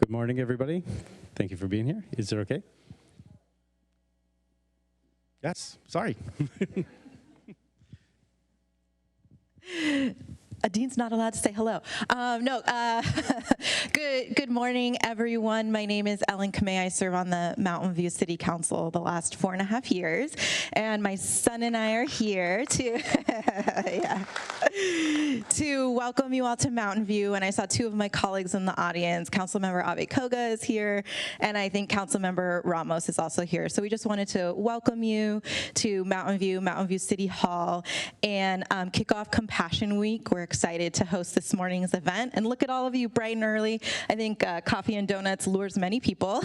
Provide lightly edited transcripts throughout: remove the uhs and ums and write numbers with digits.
Good morning, everybody. Thank you for being here. Is it okay? Yes, sorry. Dean's not allowed to say hello. Good morning, everyone. My name is Ellen Kamei. I serve on the Mountain View City Council the last 4.5 years, and my son and I are here to to welcome you all to Mountain View. And I saw two of my colleagues in the audience. Councilmember Ave Koga is here, and I think Councilmember Ramos is also here. So we just wanted to welcome you to Mountain View City Hall, and Kickoff Compassion Week. We're excited to host this morning's event, and look at all of you bright and early. I think coffee and donuts lures many people,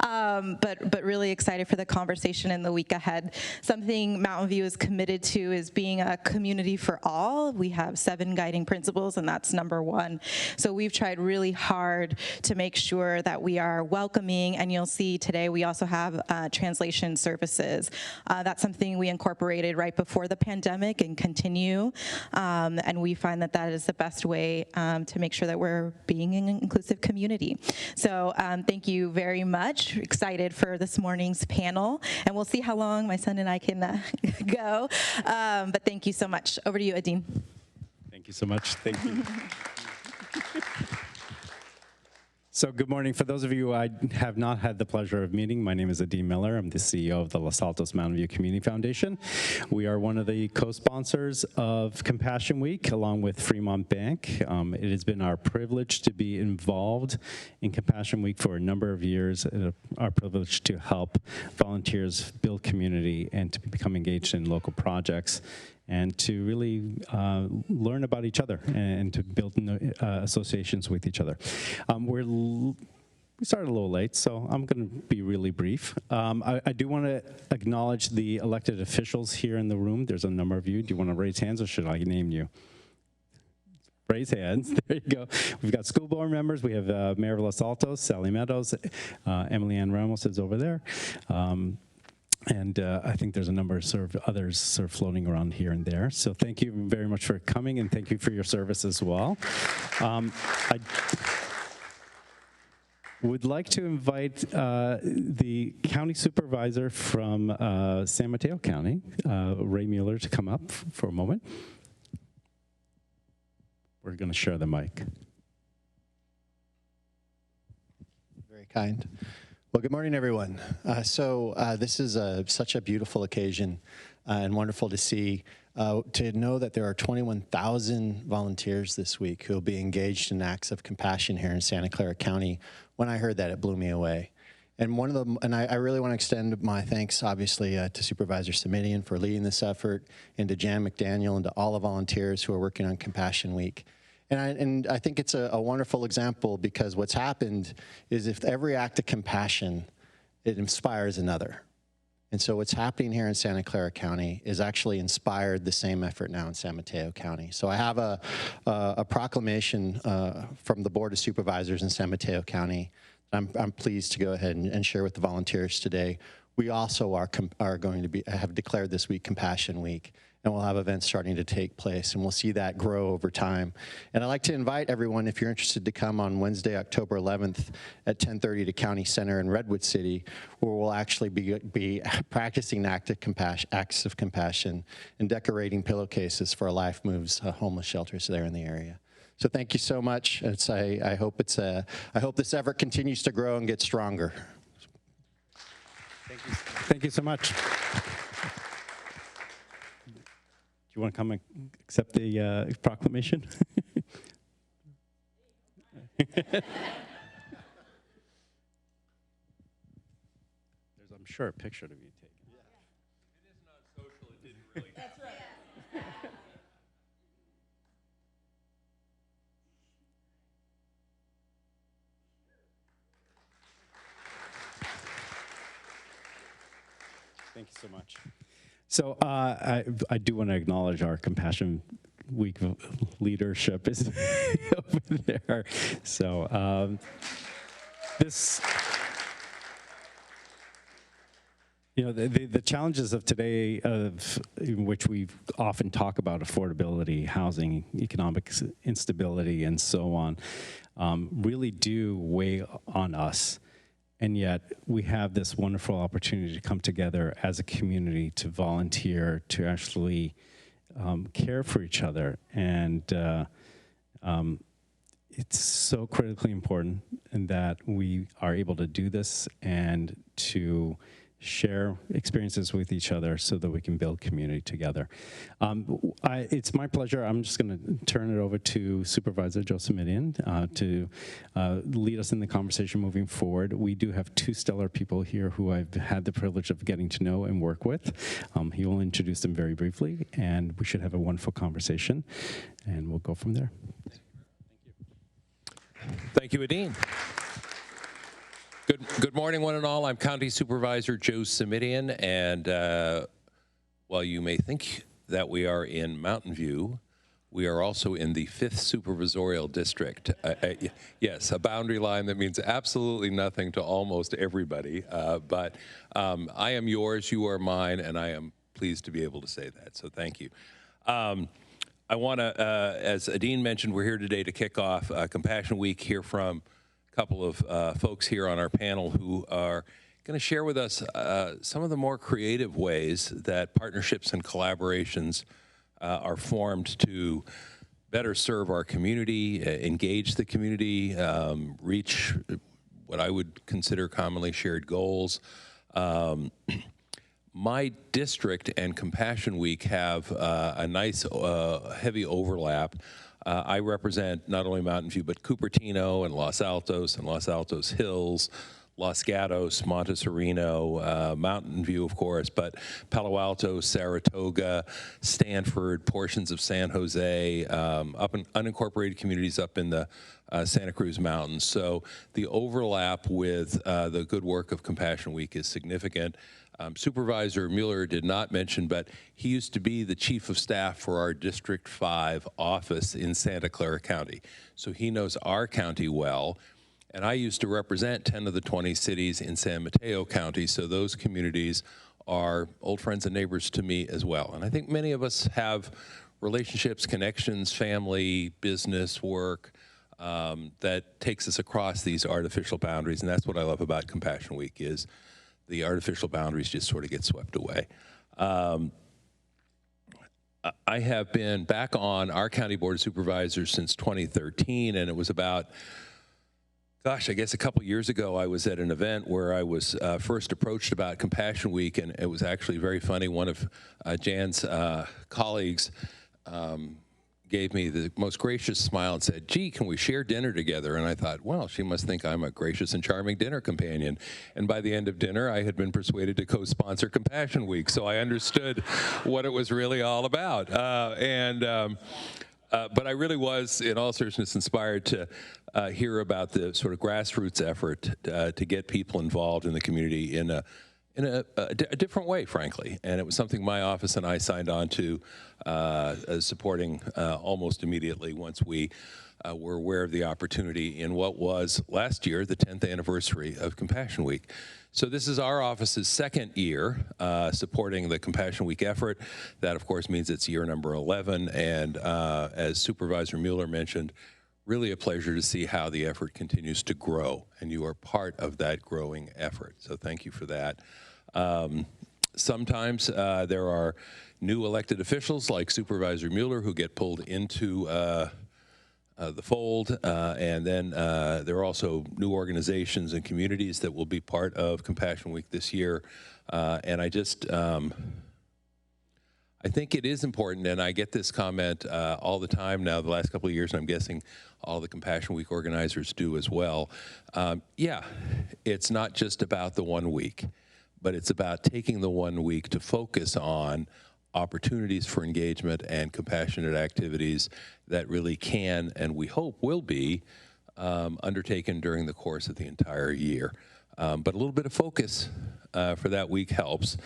but really excited for the conversation in the week ahead. Something Mountain View is committed to is being a community for all. We have 7 guiding principles, and that's number 1. So we've tried really hard to make sure that we are welcoming, and you'll see today we also have translation services. That's something we incorporated right before the pandemic and continue, and we find that that is the best way to make sure that we're being an inclusive community. So thank you very much. Excited for this morning's panel, and we'll see how long my son and I can go. But thank you so much. Over to you, Adine. Thank you so much. Thank you. So good morning. For those of you I have not had the pleasure of meeting, my name is Adine Miller. I'm the CEO of the Los Altos Mountain View Community Foundation. We are one of the co-sponsors of Compassion Week, along with Fremont Bank. It has been our privilege to be involved in Compassion Week for a number of years. Our privilege to help volunteers build community and to become engaged in local projects, and to really learn about each other and to build associations with each other. We started a little late, so I'm going to be really brief. I do want to acknowledge the elected officials here in the room. There's a number of you. Do you want to raise hands, or should I name you? Raise hands. There you go. We've got school board members. We have Mayor of Los Altos, Sally Meadows. Emily Ann Ramos is over there. And I think there's a number of others floating around here and there. So thank you very much for coming, and thank you for your service as well. I would like to invite the county supervisor from San Mateo County, Ray Mueller, to come up for a moment. We're going to share the mic. Very kind. Well, good morning, everyone. This is such a beautiful occasion and wonderful to see, to know that there are 21,000 volunteers this week who will be engaged in acts of compassion here in Santa Clara County. When I heard that, it blew me away. And I really want to extend my thanks, obviously, to Supervisor Simitian for leading this effort, and to Jan McDaniel, and to all the volunteers who are working on Compassion Week. And I think it's a wonderful example, because what's happened is, if every act of compassion, it inspires another. And so what's happening here in Santa Clara County is actually inspired the same effort now in San Mateo County. So I have a proclamation from the Board of Supervisors in San Mateo County. I'm pleased to go ahead and share with the volunteers today. We also are going to have declared this week Compassion Week, and we'll have events starting to take place, and we'll see that grow over time. And I'd like to invite everyone, if you're interested, to come on Wednesday, October 11th at 10:30 to County Center in Redwood City, where we'll actually be practicing acts of compassion and decorating pillowcases for Life Moves homeless shelters there in the area. So thank you so much. I hope this effort continues to grow and get stronger. Thank you. Thank you so much. Do you want to come and accept the proclamation? There's, I'm sure, a picture to be taken. Yeah. It is not social. It didn't really happen. That's right. Thank you so much. So I do want to acknowledge our Compassion Week leadership is over there. So You know, the challenges of today, in which we often talk about affordability, housing, economic instability, and so on, really do weigh on us. And yet we have this wonderful opportunity to come together as a community, to volunteer, to actually care for each other. And it's so critically important in that we are able to do this and to share experiences with each other so that we can build community together. It's my pleasure. I'm just going to turn it over to Supervisor Joe Simitian to lead us in the conversation moving forward. We do have two stellar people here who I've had the privilege of getting to know and work with. He will introduce them very briefly, and we should have a wonderful conversation, and we'll go from there. Thank you, Adine. Good morning, one and all. I'm County Supervisor Joe Simitian, and while you may think that we are in Mountain View, we are also in the 5th Supervisorial District. Yes, a boundary line that means absolutely nothing to almost everybody, but I am yours, you are mine, and I am pleased to be able to say that, so thank you. I want to, as Adine mentioned, we're here today to kick off Compassion Week, hear from couple of folks here on our panel who are going to share with us some of the more creative ways that partnerships and collaborations are formed to better serve our community, engage the community, reach what I would consider commonly shared goals. My district and Compassion Week have a nice heavy overlap. I represent not only Mountain View, but Cupertino and Los Altos Hills, Los Gatos, Montesarino, Mountain View, of course, but Palo Alto, Saratoga, Stanford, portions of San Jose, up in unincorporated communities up in the Santa Cruz Mountains. So the overlap with the good work of Compassion Week is significant. Supervisor Mueller did not mention, but he used to be the chief of staff for our District 5 office in Santa Clara County. So he knows our county well. And I used to represent 10 of the 20 cities in San Mateo County, so those communities are old friends and neighbors to me as well. And I think many of us have relationships, connections, family, business, work, that takes us across these artificial boundaries. And that's what I love about Compassion Week is the artificial boundaries just sort of get swept away. I have been back on our County Board of Supervisors since 2013, and it was about, gosh, I guess a couple years ago I was at an event where I was first approached about Compassion Week, and it was actually very funny. One of Jan's colleagues gave me the most gracious smile and said, "Gee, can we share dinner together?" And I thought, well, she must think I'm a gracious and charming dinner companion. And by the end of dinner, I had been persuaded to co-sponsor Compassion Week, so I understood what it was really all about. But I really was, in all seriousness, inspired to hear about the sort of grassroots effort to get people involved in the community in a different way, frankly. And it was something my office and I signed on to supporting almost immediately once we were aware of the opportunity in what was last year, the 10th anniversary of Compassion Week. So this is our office's second year supporting the Compassion Week effort. That, of course, means it's year number 11. And as Supervisor Mueller mentioned, really a pleasure to see how the effort continues to grow. And you are part of that growing effort. So thank you for that. Sometimes there are new elected officials like Supervisor Mueller who get pulled into the fold, and then there are also new organizations and communities that will be part of Compassion Week this year. And I think it is important, and I get this comment all the time now, the last couple of years, and I'm guessing all the Compassion Week organizers do as well. Yeah, it's not just about the 1 week, but it's about taking the 1 week to focus on opportunities for engagement and compassionate activities that really can, and we hope will be, undertaken during the course of the entire year. But a little bit of focus for that week helps,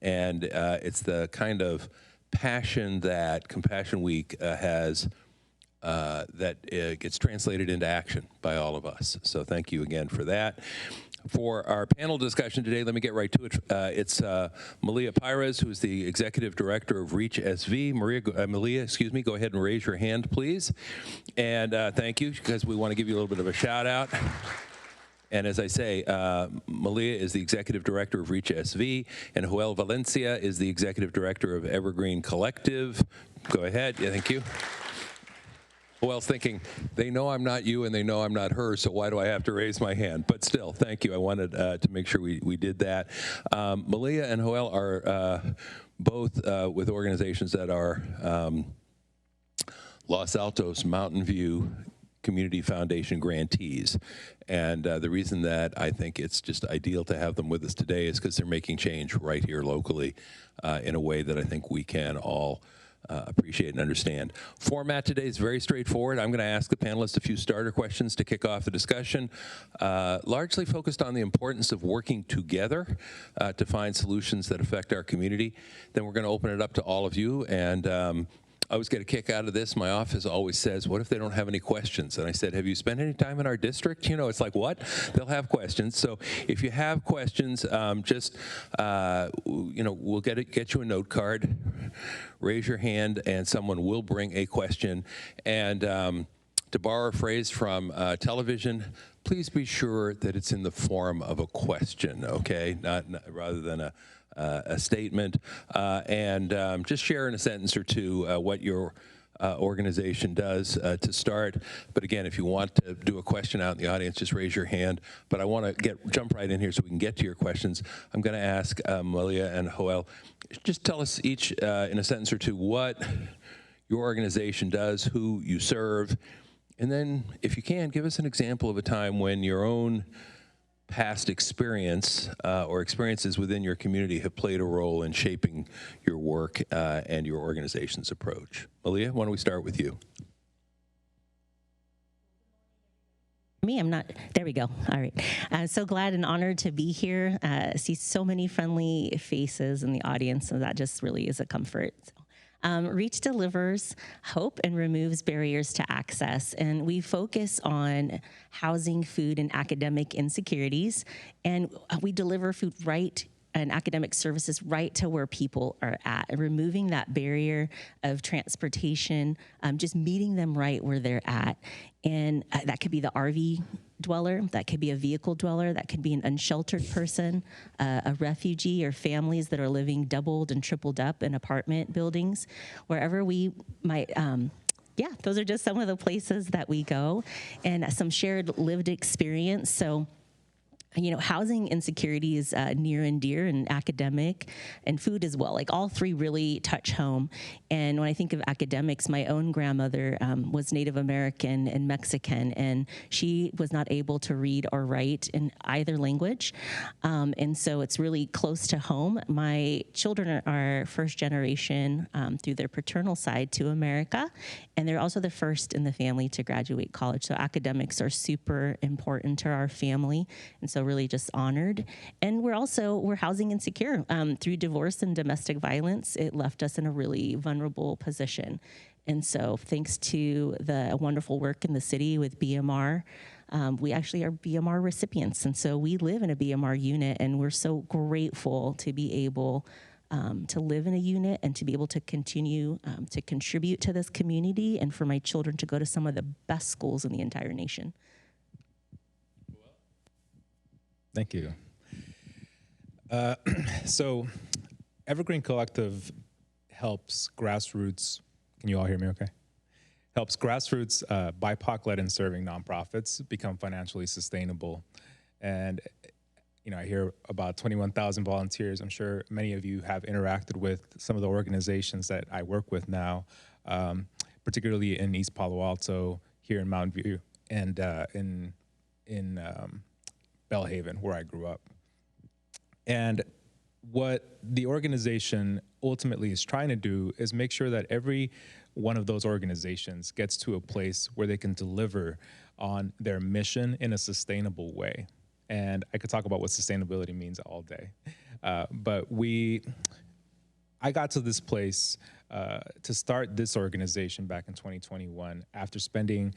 and it's the kind of passion that Compassion Week has that gets translated into action by all of us. So thank you again for that. For our panel discussion today, let me get right to it. It's Malia Pires, who is the Executive Director of Reach SV. Malia, excuse me, go ahead and raise your hand, please. And thank you, because we want to give you a little bit of a shout out. And as I say, Malia is the Executive Director of Reach SV, and Joel Valencia is the Executive Director of Evergreen Collective. Go ahead. Yeah, thank you. Joel's thinking, they know I'm not you and they know I'm not her, so why do I have to raise my hand? But still, thank you. I wanted to make sure we did that. Malia and Joel are both with organizations that are Los Altos Mountain View Community Foundation grantees. And the reason that I think it's just ideal to have them with us today is because they're making change right here locally in a way that I think we can all appreciate and understand. Format today is very straightforward. I'm going to ask the panelists a few starter questions to kick off the discussion, largely focused on the importance of working together to find solutions that affect our community. Then we're going to open it up to all of you, and I always get a kick out of this. My office always says, what if they don't have any questions? And I said, have you spent any time in our district? You know, it's like, what? They'll have questions. So if you have questions, just, you know, we'll get you a note card. Raise your hand, and someone will bring a question. And to borrow a phrase from television, please be sure that it's in the form of a question, okay? Not rather than a statement, and just share in a sentence or two what your organization does to start. But again, if you want to do a question out in the audience, just raise your hand. But I want to jump right in here so we can get to your questions. I'm going to ask Malia and Joel, just tell us each in a sentence or two what your organization does, who you serve, and then if you can, give us an example of a time when your own past experience or experiences within your community have played a role in shaping your work and your organization's approach. Malia, why don't we start with you? Me, I'm not, there we go. All right. So glad and honored to be here. See so many friendly faces in the audience, so that just really is a comfort. Reach delivers hope and removes barriers to access, and we focus on housing, food, and academic insecurities, and we deliver food right and academic services right to where people are at, removing that barrier of transportation, just meeting them right where they're at. And that could be the RV dweller, that could be a vehicle dweller, that could be an unsheltered person, a refugee, or families that are living doubled and tripled up in apartment buildings, wherever we might, yeah, those are just some of the places that we go, and some shared lived experience. So, you know, housing insecurity is near and dear, and academic and food as well. Like, all three really touch home. And when I think of academics, my own grandmother was Native American and Mexican, and she was not able to read or write in either language. And so it's really close to home. My children are first generation through their paternal side to America, and they're also the first in the family to graduate college. So academics are super important to our family. And so really just honored. And we're housing insecure. Through divorce and domestic violence, it left us in a really vulnerable position. And so thanks to the wonderful work in the city with BMR, we actually are BMR recipients. And so we live in a BMR unit, and we're so grateful to be able to live in a unit and to be able to continue to contribute to this community, and for my children to go to some of the best schools in the entire nation. Thank you. So Evergreen Collective helps grassroots, can you all hear me okay? Helps grassroots BIPOC-led and serving nonprofits become financially sustainable. And you know, I hear about 21,000 volunteers. I'm sure many of you have interacted with some of the organizations that I work with now, particularly in East Palo Alto, here in Mountain View, and in Bellhaven, where I grew up. And what the organization ultimately is trying to do is make sure that every one of those organizations gets to a place where they can deliver on their mission in a sustainable way. And I could talk about what sustainability means all day. But I got to this place to start this organization back in 2021 after spending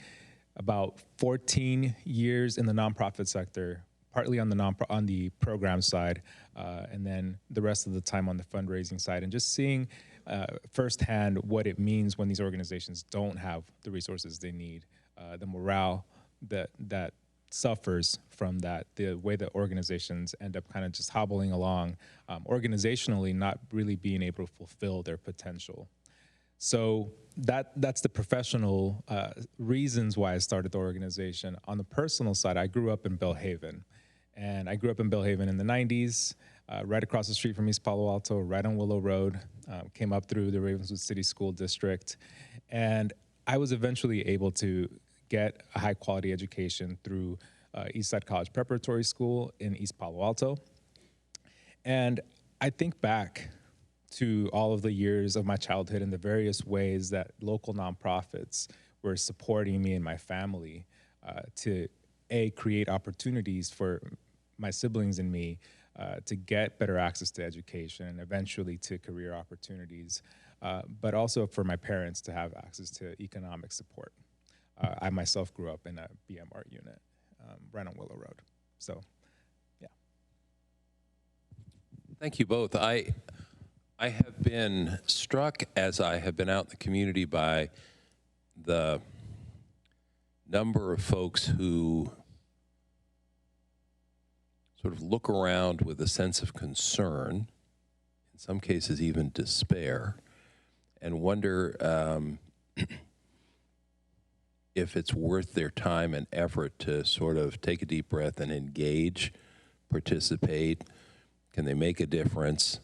about 14 years in the nonprofit sector, partly on the program side, and then the rest of the time on the fundraising side, and just seeing firsthand what it means when these organizations don't have the resources they need, the morale that suffers from that, the way that organizations end up kind of just hobbling along, organizationally not really being able to fulfill their potential. So that's the professional reasons why I started the organization. On the personal side, I grew up in Belhaven. And I grew up in Belhaven in the 90s, right across the street from East Palo Alto, right on Willow Road, came up through the Ravenswood City School District. And I was eventually able to get a high quality education through Eastside College Preparatory School in East Palo Alto. And I think back to all of the years of my childhood and the various ways that local nonprofits were supporting me and my family to create opportunities for my siblings and me to get better access to education and eventually to career opportunities, but also for my parents to have access to economic support. I myself grew up in a BMR unit right on Willow Road. So, yeah. Thank you both. I have been struck as I have been out in the community by the number of folks who sort of look around with a sense of concern, in some cases even despair, and wonder if it's worth their time and effort to sort of take a deep breath and engage, participate. Can they make a difference?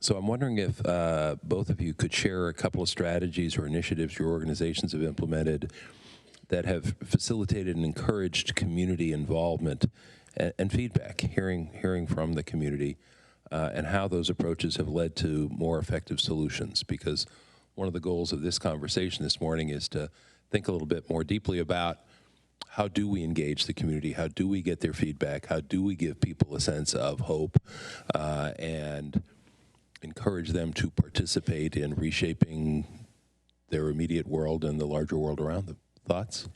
So I'm wondering if both of you could share a couple of strategies or initiatives your organizations have implemented that have facilitated and encouraged community involvement and feedback, hearing from the community, and how those approaches have led to more effective solutions. Because one of the goals of this conversation this morning is to think a little bit more deeply about how do we engage the community, how do we get their feedback, how do we give people a sense of hope, and encourage them to participate in reshaping their immediate world and the larger world around them. Thoughts?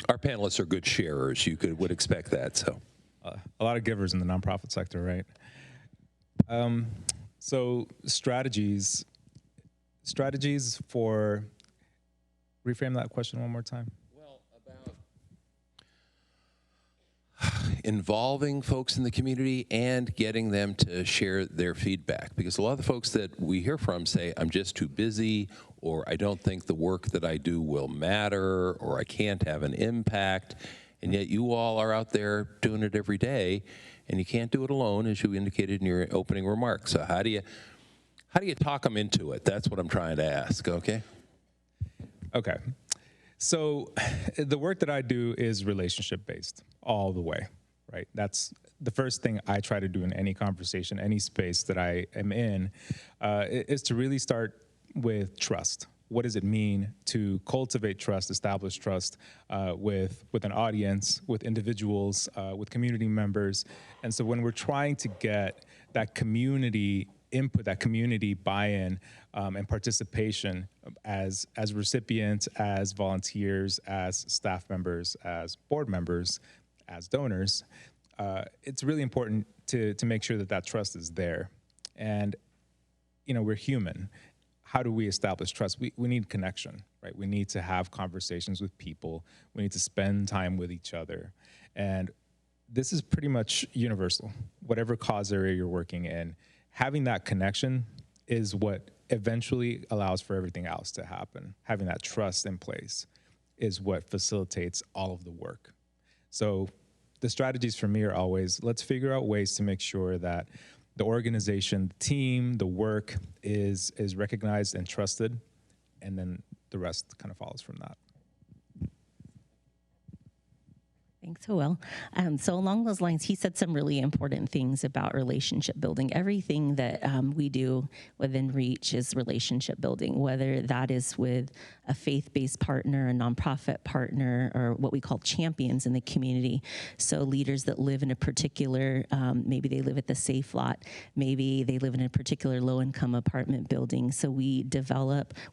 Our panelists are good sharers. You would expect that. So, a lot of givers in the nonprofit sector, right? So strategies for, reframe that question one more time. Well, about involving folks in the community and getting them to share their feedback. Because a lot of the folks that we hear from say, I'm just too busy, or I don't think the work that I do will matter, or I can't have an impact. And yet you all are out there doing it every day, and you can't do it alone, as you indicated in your opening remarks. So how do you talk them into it? That's what I'm trying to ask, okay? Okay. So the work that I do is relationship-based all the way, right? That's the first thing I try to do in any conversation, any space that I am in, is to really start with trust. What does it mean to cultivate trust, establish trust with an audience, with individuals, with community members? And so when we're trying to get that community input, that community buy-in and participation as recipients, as volunteers, as staff members, as board members, as donors, it's really important to make sure that that trust is there. And, you know, we're human. How do we establish trust? We need connection, right? We need to have conversations with people. We need to spend time with each other. And this is pretty much universal. Whatever cause area you're working in, having that connection is what eventually allows for everything else to happen. Having that trust in place is what facilitates all of the work. So the strategies for me are always, let's figure out ways to make sure that the organization, the team, the work is recognized and trusted, and then the rest kind of follows from that. Thanks, Joel. So along those lines, he said some really important things about relationship building. Everything that we do within Reach is relationship building, whether that is with a faith-based partner, a nonprofit partner, or what we call champions in the community. So leaders that live in a particular, maybe they live at the Safe Lot, maybe they live in a particular low-income apartment building. So we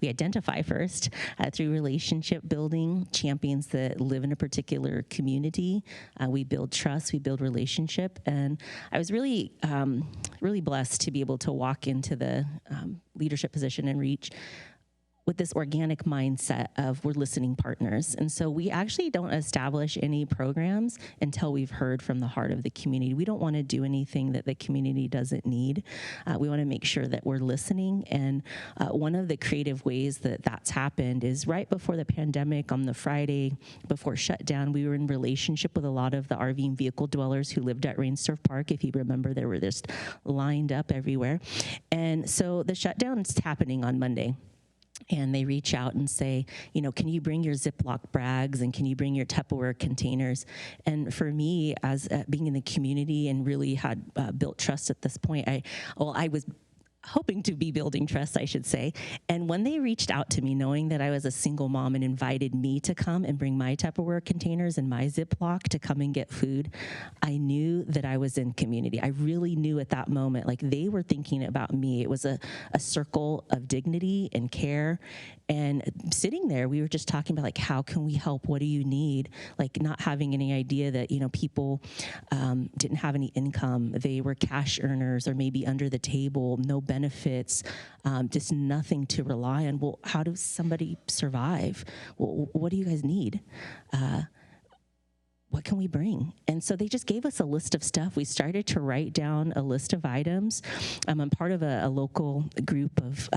identify first through relationship building, champions that live in a particular community. We build trust, we build relationship, and I was really, really blessed to be able to walk into the leadership position and Reach with this organic mindset of we're listening partners. And so we actually don't establish any programs until we've heard from the heart of the community. We don't want to do anything that the community doesn't need. We want to make sure that we're listening. And one of the creative ways that that's happened is right before the pandemic, on the Friday before shutdown, we were in relationship with a lot of the RV and vehicle dwellers who lived at Rainstorf Park. If you remember, they were just lined up everywhere. And so the shutdown is happening on Monday. And they reach out and say, you know, can you bring your Ziploc bags and can you bring your Tupperware containers? And for me, as being in the community and really had built trust at this point, I was hoping to be building trust, I should say. And when they reached out to me, knowing that I was a single mom and invited me to come and bring my Tupperware containers and my Ziploc to come and get food, I knew that I was in community. I really knew at that moment, like they were thinking about me. It was a circle of dignity and care. And sitting there, we were just talking about like, how can we help? What do you need? Like not having any idea that, you know, people didn't have any income. They were cash earners or maybe under the table, no benefits, just nothing to rely on. Well, how does somebody survive? Well, what do you guys need? What can we bring? And so they just gave us a list of stuff. We started to write down a list of items. I'm part of a local group of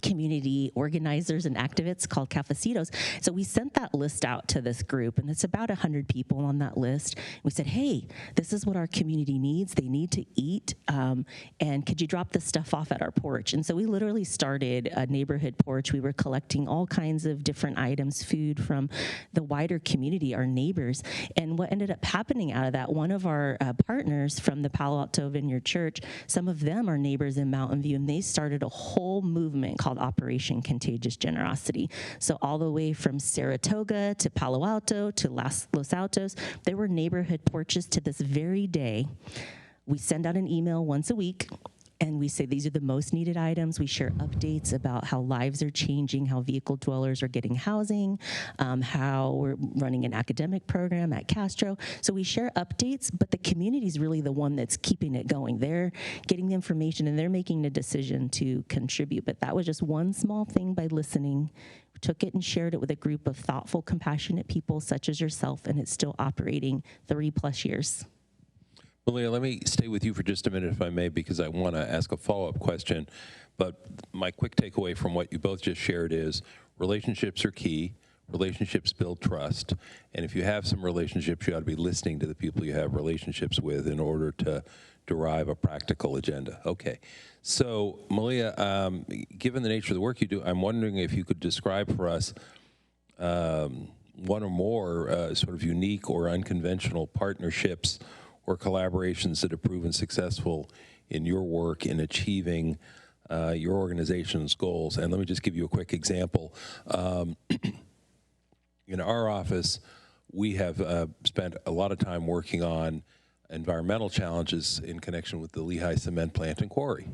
community organizers and activists called Cafecitos. So we sent that list out to this group, and it's about 100 people on that list. We said, hey, this is what our community needs. They need to eat, and could you drop this stuff off at our porch? And so we literally started a neighborhood porch. We were collecting all kinds of different items, food from the wider community, our neighbors. And what ended up happening out of that, one of our partners from the Palo Alto Vineyard Church, some of them are neighbors in Mountain View, and they started a whole movement called Operation Contagious Generosity. So all the way from Saratoga to Palo Alto to Los Altos, there were neighborhood porches to this very day. We send out an email once a week, and we say these are the most needed items. We share updates about how lives are changing, how vehicle dwellers are getting housing, how we're running an academic program at Castro. So we share updates, but the community is really the one that's keeping it going. They're getting the information and they're making the decision to contribute. But that was just one small thing by listening. We took it and shared it with a group of thoughtful, compassionate people such as yourself, and it's still operating 3+ years. Malia, let me stay with you for just a minute, if I may, because I want to ask a follow-up question. But my quick takeaway from what you both just shared is relationships are key. Relationships build trust. And if you have some relationships, you ought to be listening to the people you have relationships with in order to derive a practical agenda. Okay. So, Malia, given the nature of the work you do, I'm wondering if you could describe for us one or more sort of unique or unconventional partnerships or collaborations that have proven successful in your work in achieving your organization's goals. And let me just give you a quick example. In our office, we have spent a lot of time working on environmental challenges in connection with the Lehigh cement plant and quarry.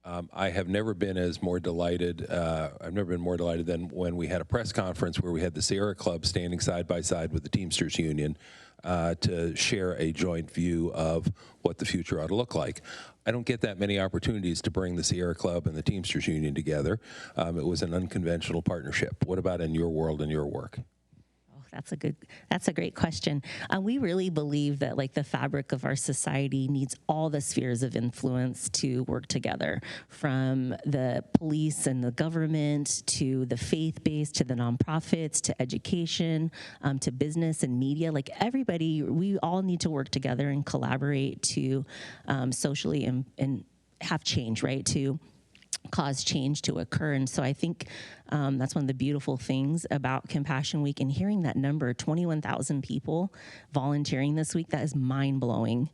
I have never been more delighted than when we had a press conference where we had the Sierra Club standing side by side with the Teamsters Union to share a joint view of what the future ought to look like. I don't get that many opportunities to bring the Sierra Club and the Teamsters Union together. It was an unconventional partnership. What about in your world and your work? That's a great question. We really believe that like the fabric of our society needs all the spheres of influence to work together, from the police and the government to the faith-based to the nonprofits to education to business and media. Like everybody, we all need to work together and collaborate to socially and have change, right? To cause change to occur. And so I think that's one of the beautiful things about Compassion Week, and hearing that number, 21,000 people volunteering this week, that is mind-blowing.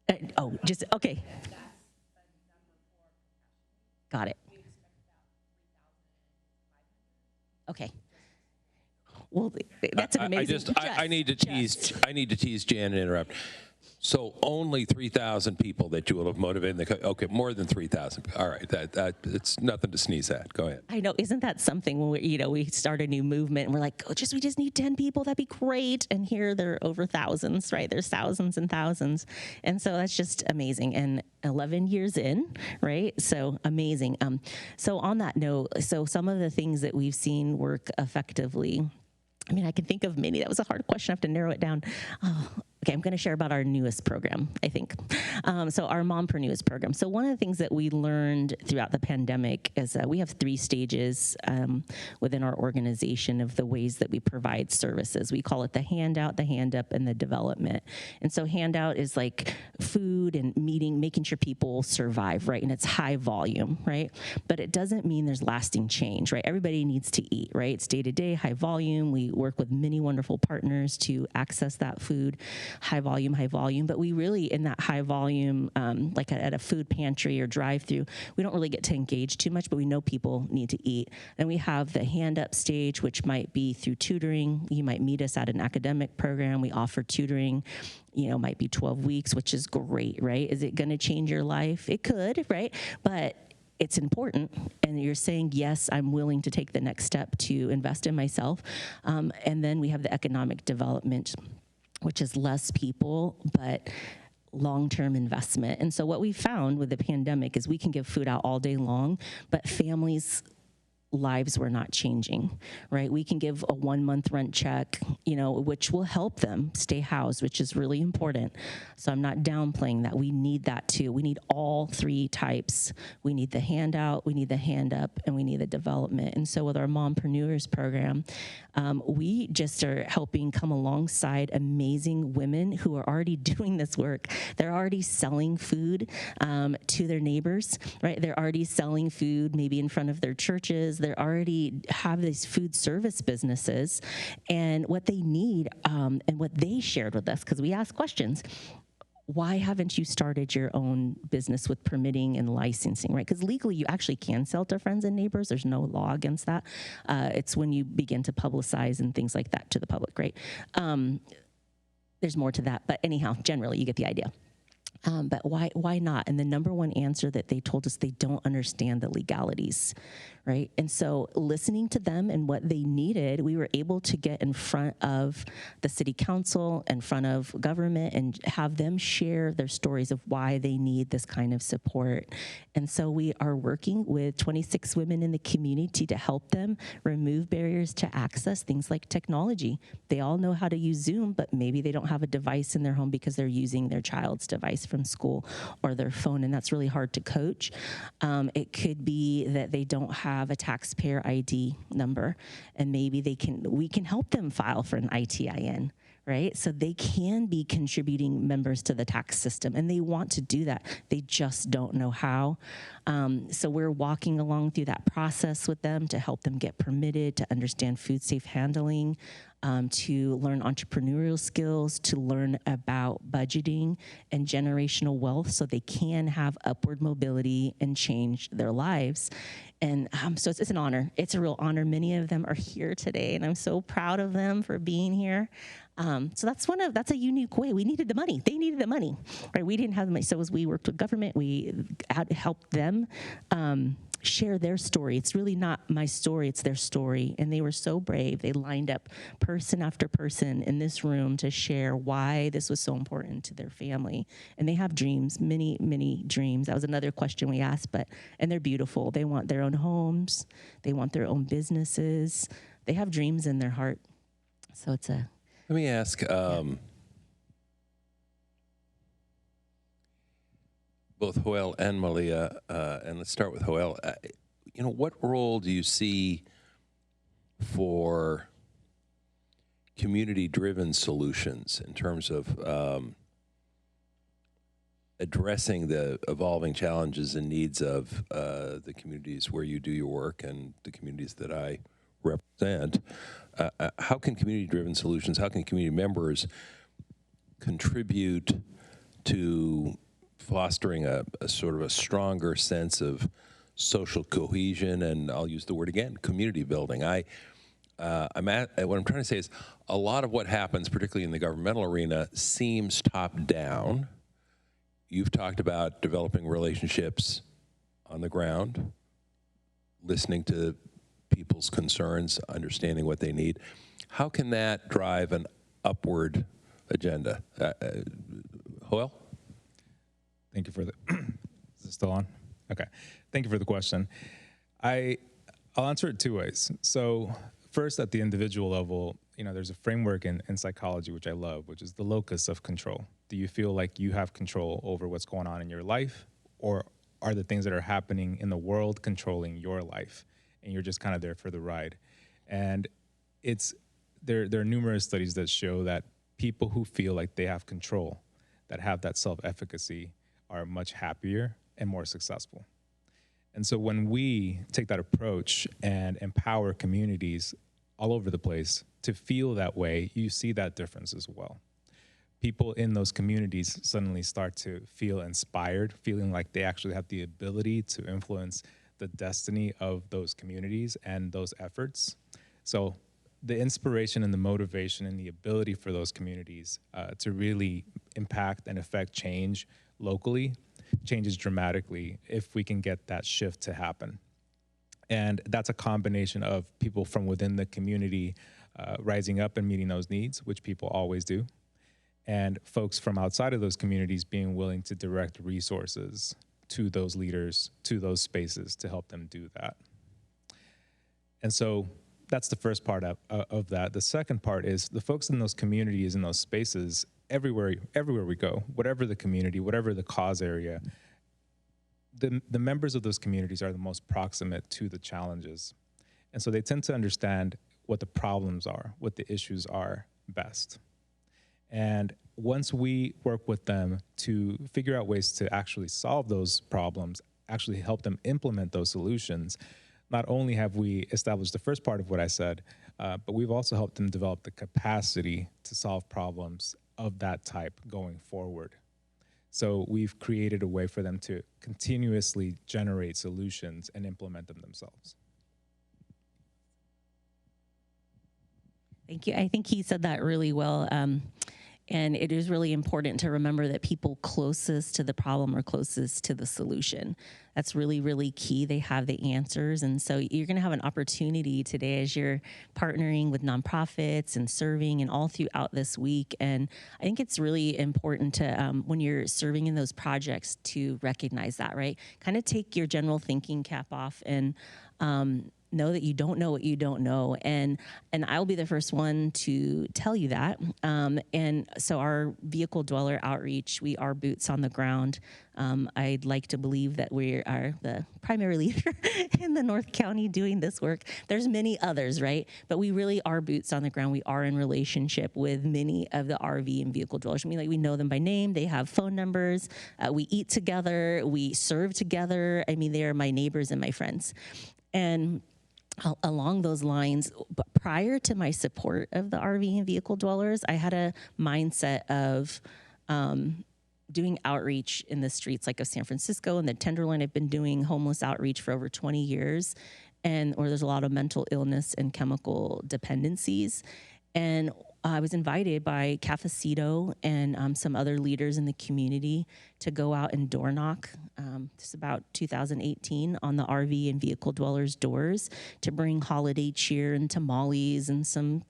Okay. Got it. Okay. Well, that's an amazing. I need to tease Jan and interrupt. So only 3,000 people that you will have motivated. Okay, more than 3,000. All right, that it's nothing to sneeze at. Go ahead. I know, isn't that something when we start a new movement and we're like, we just need 10 people, that'd be great. And here there are over thousands, right? There's thousands and thousands, and so that's just amazing. And 11 years in, right? So amazing. So on that note, so some of the things that we've seen work effectively. I mean, I can think of many. That was a hard question. I have to narrow it down. Okay, I'm going to share about our newest program, I think. So our Mompreneurs program. So one of the things that we learned throughout the pandemic is that we have 3 stages within our organization of the ways that we provide services. We call it the handout, the hand up, and the development. And so handout is like food and making sure people survive, right? And it's high volume, right? But it doesn't mean there's lasting change, right? Everybody needs to eat, right? It's day-to-day, high volume. We work with many wonderful partners to access that food. High volume, but we really, in that high volume, like at a food pantry or drive-through, we don't really get to engage too much, but we know people need to eat. And we have the hand-up stage, which might be through tutoring. You might meet us at an academic program. We offer tutoring, might be 12 weeks, which is great, right? Is it going to change your life? It could, right? But it's important, and you're saying, yes, I'm willing to take the next step to invest in myself. And then we have the economic development, which is less people, but long-term investment. And so what we found with the pandemic is we can give food out all day long, but families' lives were not changing, right? We can give a 1-month rent check, which will help them stay housed, which is really important. So I'm not downplaying that. We need that too. We need all 3 types. We need the handout, we need the hand up, and we need the development. And so with our Mompreneurs program, we just are helping come alongside amazing women who are already doing this work. They're already selling food to their neighbors, right? They're already selling food maybe in front of their churches. They already have these food service businesses, and what they need and what they shared with us, because we asked questions. Why haven't you started your own business with permitting and licensing, right? Because legally you actually can sell to friends and neighbors. There's no law against that. It's when you begin to publicize and things like that to the public, right? There's more to that, but anyhow, generally you get the idea. But why not? And the number one answer that they told us, they don't understand the legalities, right? And so listening to them and what they needed, we were able to get in front of the city council, in front of government, and have them share their stories of why they need this kind of support. And so we are working with 26 women in the community to help them remove barriers to access things like technology. They all know how to use Zoom, but maybe they don't have a device in their home because they're using their child's device from school or their phone, and that's really hard to coach. It could be that they don't have a taxpayer ID number, and maybe we can help them file for an ITIN, right? So they can be contributing members to the tax system, and they want to do that. They just don't know how. So we're walking along through that process with them to help them get permitted, to understand food safe handling, to learn entrepreneurial skills, to learn about budgeting and generational wealth so they can have upward mobility and change their lives. And so it's an honor. It's a real honor. Many of them are here today, and I'm so proud of them for being here. So that's a unique way. We needed the money. They needed the money, right? We didn't have the money. So as we worked with government, we helped them share their story. It's really not my story, it's their story. And they were so brave. They lined up person after person in this room to share why this was so important to their family. And they have dreams, many, many dreams. That was another question we asked, and they're beautiful. They want their own homes. They want their own businesses. They have dreams in their heart. So it's a... Let me ask, both Joel and Malia, and let's start with Joel. What role do you see for community-driven solutions in terms of addressing the evolving challenges and needs of the communities where you do your work and the communities that I represent. How can community-driven solutions, how can community members contribute to fostering a sort of a stronger sense of social cohesion, and I'll use the word again, community building? What I'm trying to say is a lot of what happens, particularly in the governmental arena, seems top-down. You've talked about developing relationships on the ground, listening to people's concerns, understanding what they need. How can that drive an upward agenda? Joel? Thank you for the, is this still on? Okay. Thank you for the question. I'll answer it two ways. So first, at the individual level, there's a framework in psychology, which I love, which is the locus of control. Do you feel like you have control over what's going on in your life, or are the things that are happening in the world controlling your life, and you're just kind of there for the ride? And there are numerous studies that show that people who feel like they have control, that have that self-efficacy, are much happier and more successful. And so when we take that approach and empower communities all over the place to feel that way, you see that difference as well. People in those communities suddenly start to feel inspired, feeling like they actually have the ability to influence the destiny of those communities and those efforts. So the inspiration and the motivation and the ability for those communities to really impact and affect change locally changes dramatically if we can get that shift to happen. And that's a combination of people from within the community rising up and meeting those needs, which people always do, and folks from outside of those communities being willing to direct resources to those leaders, to those spaces to help them do that. And so that's the first part of that. The second part is the folks in those communities, in those spaces, everywhere we go, whatever the community, whatever the cause area, the members of those communities are the most proximate to the challenges. And so they tend to understand what the problems are, what the issues are best. And once we work with them to figure out ways to actually solve those problems, actually help them implement those solutions, not only have we established the first part of what I said, but we've also helped them develop the capacity to solve problems of that type going forward. So we've created a way for them to continuously generate solutions and implement them themselves. Thank you. I think he said that really well. And it is really important to remember that people closest to the problem are closest to the solution. That's really, really key. They have the answers. And so you're going to have an opportunity today as you're partnering with nonprofits and serving and all throughout this week. And I think it's really important to, when you're serving in those projects, to recognize that, right? Kind of take your general thinking cap off and know that you don't know what you don't know, and I'll be the first one to tell you that. And so our vehicle dweller outreach, we are boots on the ground. I'd like to believe that we are the primary leader in the North County doing this work. There's many others, right? But we really are boots on the ground. We are in relationship with many of the RV and vehicle dwellers. I mean, like, we know them by name. They have phone numbers. We eat together. We serve together. I mean, they are my neighbors and my friends. And along those lines, prior to my support of the RV and vehicle dwellers, I had a mindset of doing outreach in the streets, like of San Francisco and the Tenderloin. I've been doing homeless outreach for over 20 years, and where there's a lot of mental illness and chemical dependencies. And I was invited by Cafecito and some other leaders in the community to go out and door knock. This is about 2018 on the RV and vehicle dwellers' doors to bring holiday cheer and tamales and some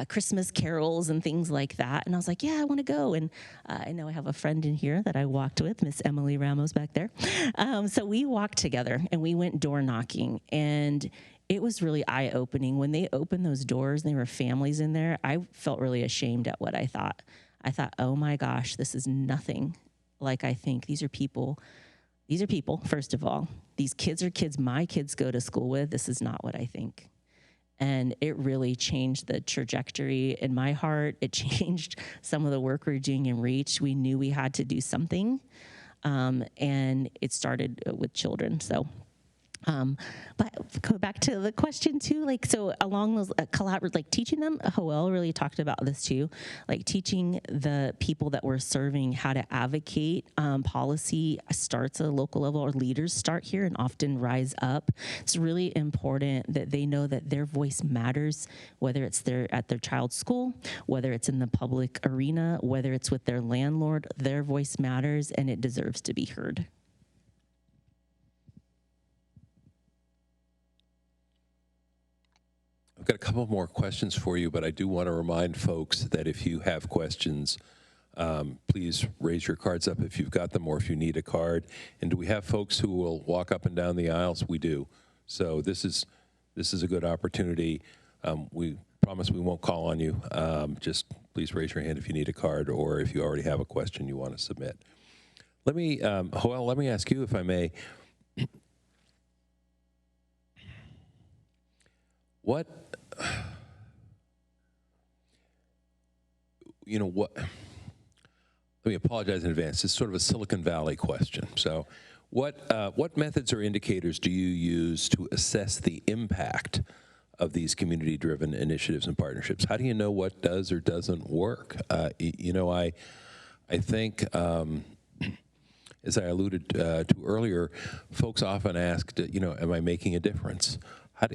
Christmas carols and things like that. And I was like, yeah, I want to go. And I know I have a friend in here that I walked with, Miss Emily Ramos back there. So we walked together and we went door knocking, and it was really eye-opening. When they opened those doors and there were families in there, I felt really ashamed at what I thought. I thought, oh my gosh, this is nothing like I think. These are people, first of all. These kids are kids my kids go to school with. This is not what I think. And it really changed the trajectory in my heart. It changed some of the work we were doing in Reach. We knew we had to do something. And it started with children. So, but go back to the question too, like, so along those like teaching them, Joel really talked about this too, like teaching the people that we're serving how to advocate. Policy starts at a local level, or leaders start here and often rise up. It's really important that they know that their voice matters, whether it's at their child's school, whether it's in the public arena, whether it's with their landlord, their voice matters and it deserves to be heard. I've got a couple more questions for you, but I do want to remind folks that if you have questions, please raise your cards up if you've got them or if you need a card. And do we have folks who will walk up and down the aisles? We do. So this is a good opportunity. We promise we won't call on you. Just please raise your hand if you need a card or if you already have a question you want to submit. Let me, Joel, let me ask you, if I may, what, let me apologize in advance. It's sort of a Silicon Valley question. So what methods or indicators do you use to assess the impact of these community-driven initiatives and partnerships? How do you know what does or doesn't work? I think, as I alluded to earlier, folks often ask, am I making a difference?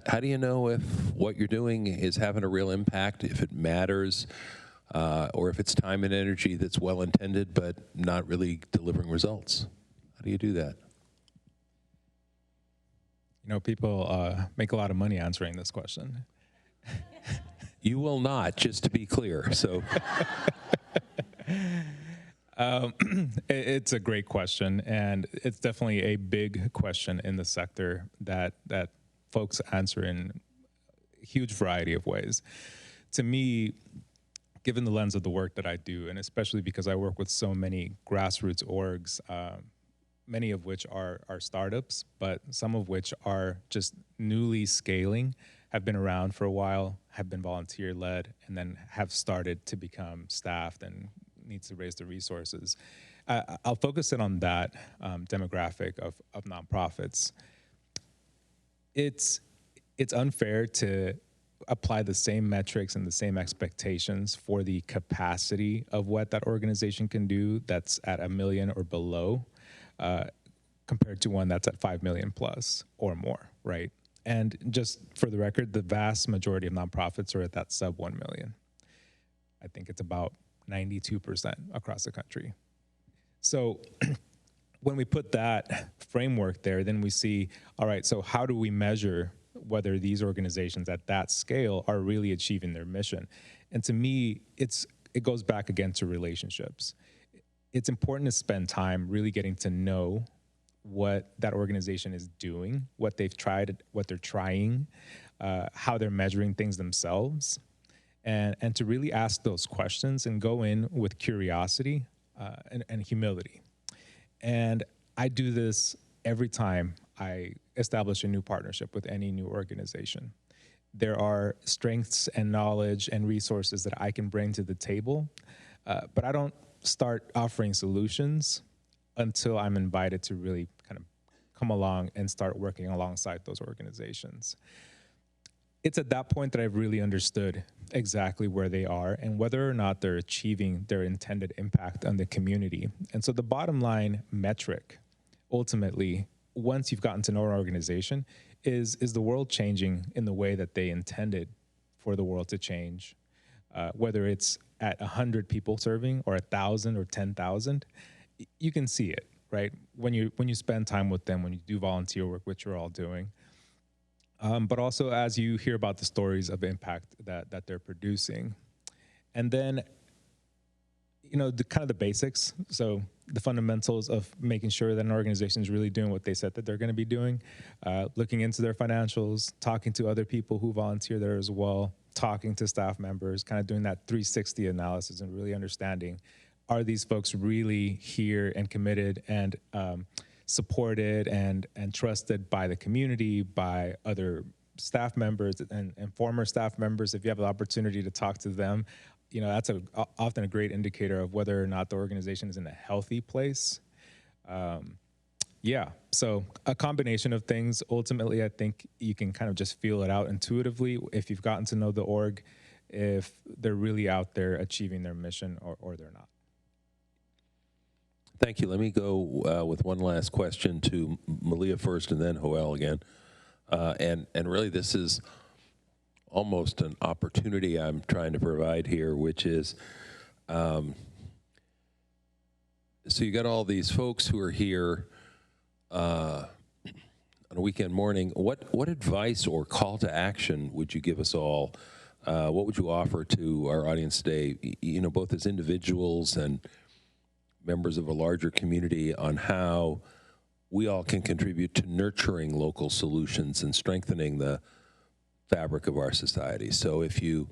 How do you know if what you're doing is having a real impact, if it matters, or if it's time and energy that's well-intended but not really delivering results? How do you do that? People make a lot of money answering this question. You will not, just to be clear. So, it's a great question, and it's definitely a big question in the sector that folks answer in a huge variety of ways. To me, given the lens of the work that I do, and especially because I work with so many grassroots orgs, many of which are startups, but some of which are just newly scaling, have been around for a while, have been volunteer-led, and then have started to become staffed and needs to raise the resources. I'll focus in on that demographic of nonprofits. It's unfair to apply the same metrics and the same expectations for the capacity of what that organization can do that's at $1 million or below, compared to one that's at 5 million plus or more, right? And just for the record, the vast majority of nonprofits are at that sub 1 million. I think it's about 92% across the country. So when we put that framework there, then we see, all right, so how do we measure whether these organizations at that scale are really achieving their mission? And to me, it goes back again to relationships. It's important to spend time really getting to know what that organization is doing, what they've tried, what they're trying, how they're measuring things themselves, and to really ask those questions and go in with curiosity and humility. And I do this every time I establish a new partnership with any new organization. There are strengths and knowledge and resources that I can bring to the table, but I don't start offering solutions until I'm invited to really kind of come along and start working alongside those organizations. It's at that point that I've really understood exactly where they are and whether or not they're achieving their intended impact on the community. And so the bottom line metric, ultimately, once you've gotten to know an organization, is the world changing in the way that they intended for the world to change? Whether it's at 100 people serving or 1,000 or 10,000, you can see it, right? When you spend time with them, when you do volunteer work, which you're all doing, but also as you hear about the stories of impact that they're producing. And then, the kind of the basics. So the fundamentals of making sure that an organization is really doing what they said that they're going to be doing, looking into their financials, talking to other people who volunteer there as well, talking to staff members, kind of doing that 360 analysis and really understanding, are these folks really here and committed and supported and trusted by the community, by other staff members and former staff members, if you have the opportunity to talk to them, that's often a great indicator of whether or not the organization is in a healthy place. So a combination of things. Ultimately, I think you can kind of just feel it out intuitively if you've gotten to know the org, if they're really out there achieving their mission or they're not. Thank you. Let me go with one last question to Malia first and then Joel again. And really this is almost an opportunity I'm trying to provide here, which is, so you got all these folks who are here on a weekend morning. What advice or call to action would you give us all? What would you offer to our audience today, both as individuals and members of a larger community, on how we all can contribute to nurturing local solutions and strengthening the fabric of our society? So if you,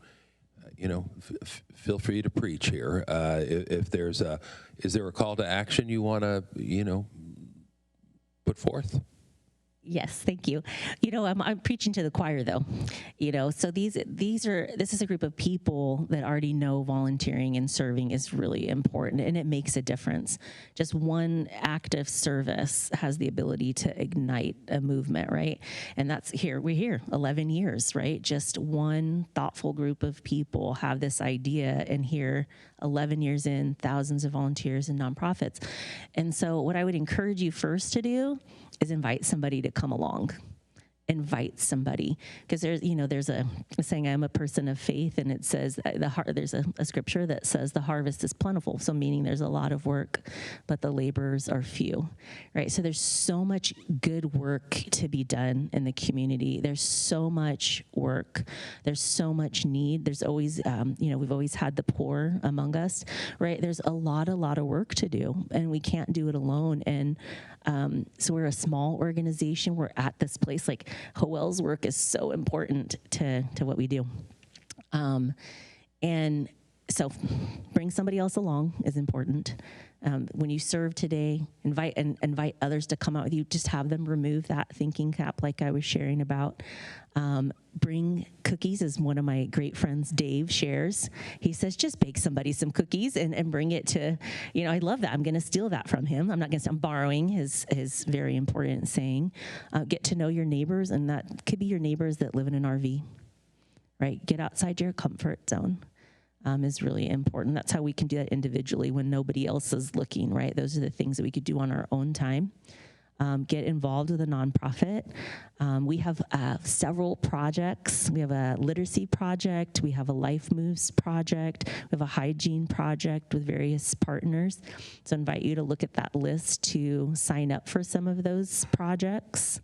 feel free to preach here. If there's is there a call to action you want to, put forth? Yes, thank you. I'm preaching to the choir though. So this is a group of people that already know volunteering and serving is really important, and it makes a difference. Just one act of service has the ability to ignite a movement, right? And we're here 11 years, right? Just one thoughtful group of people have this idea, and here 11 years in, thousands of volunteers and nonprofits. And so what I would encourage you first to do is invite somebody to come along. Invite somebody, because there's a saying, I'm a person of faith, and it says there's a scripture that says the harvest is plentiful, so meaning there's a lot of work, but the laborers are few, right? So there's so much good work to be done in the community. There's so much work. There's so much need. There's always, we've always had the poor among us, right? There's a lot of work to do, and we can't do it alone. And so we're a small organization. We're at this place. Like, Joel's work is so important to what we do. And so bring somebody else along is important. When you serve today, invite others to come out with you. Just have them remove that thinking cap like I was sharing about. Bring cookies, as one of my great friends, Dave, shares. He says, just bake somebody some cookies and bring it to, I love that. I'm going to steal that from him. I'm borrowing his very important saying. Get to know your neighbors, and that could be your neighbors that live in an RV, right? Get outside your comfort zone. Is really important. That's how we can do that individually when nobody else is looking, right? Those are the things that we could do on our own time. Get involved with a nonprofit. We have several projects. We have a literacy project. We have a Life Moves project. We have a hygiene project with various partners. So I invite you to look at that list to sign up for some of those projects.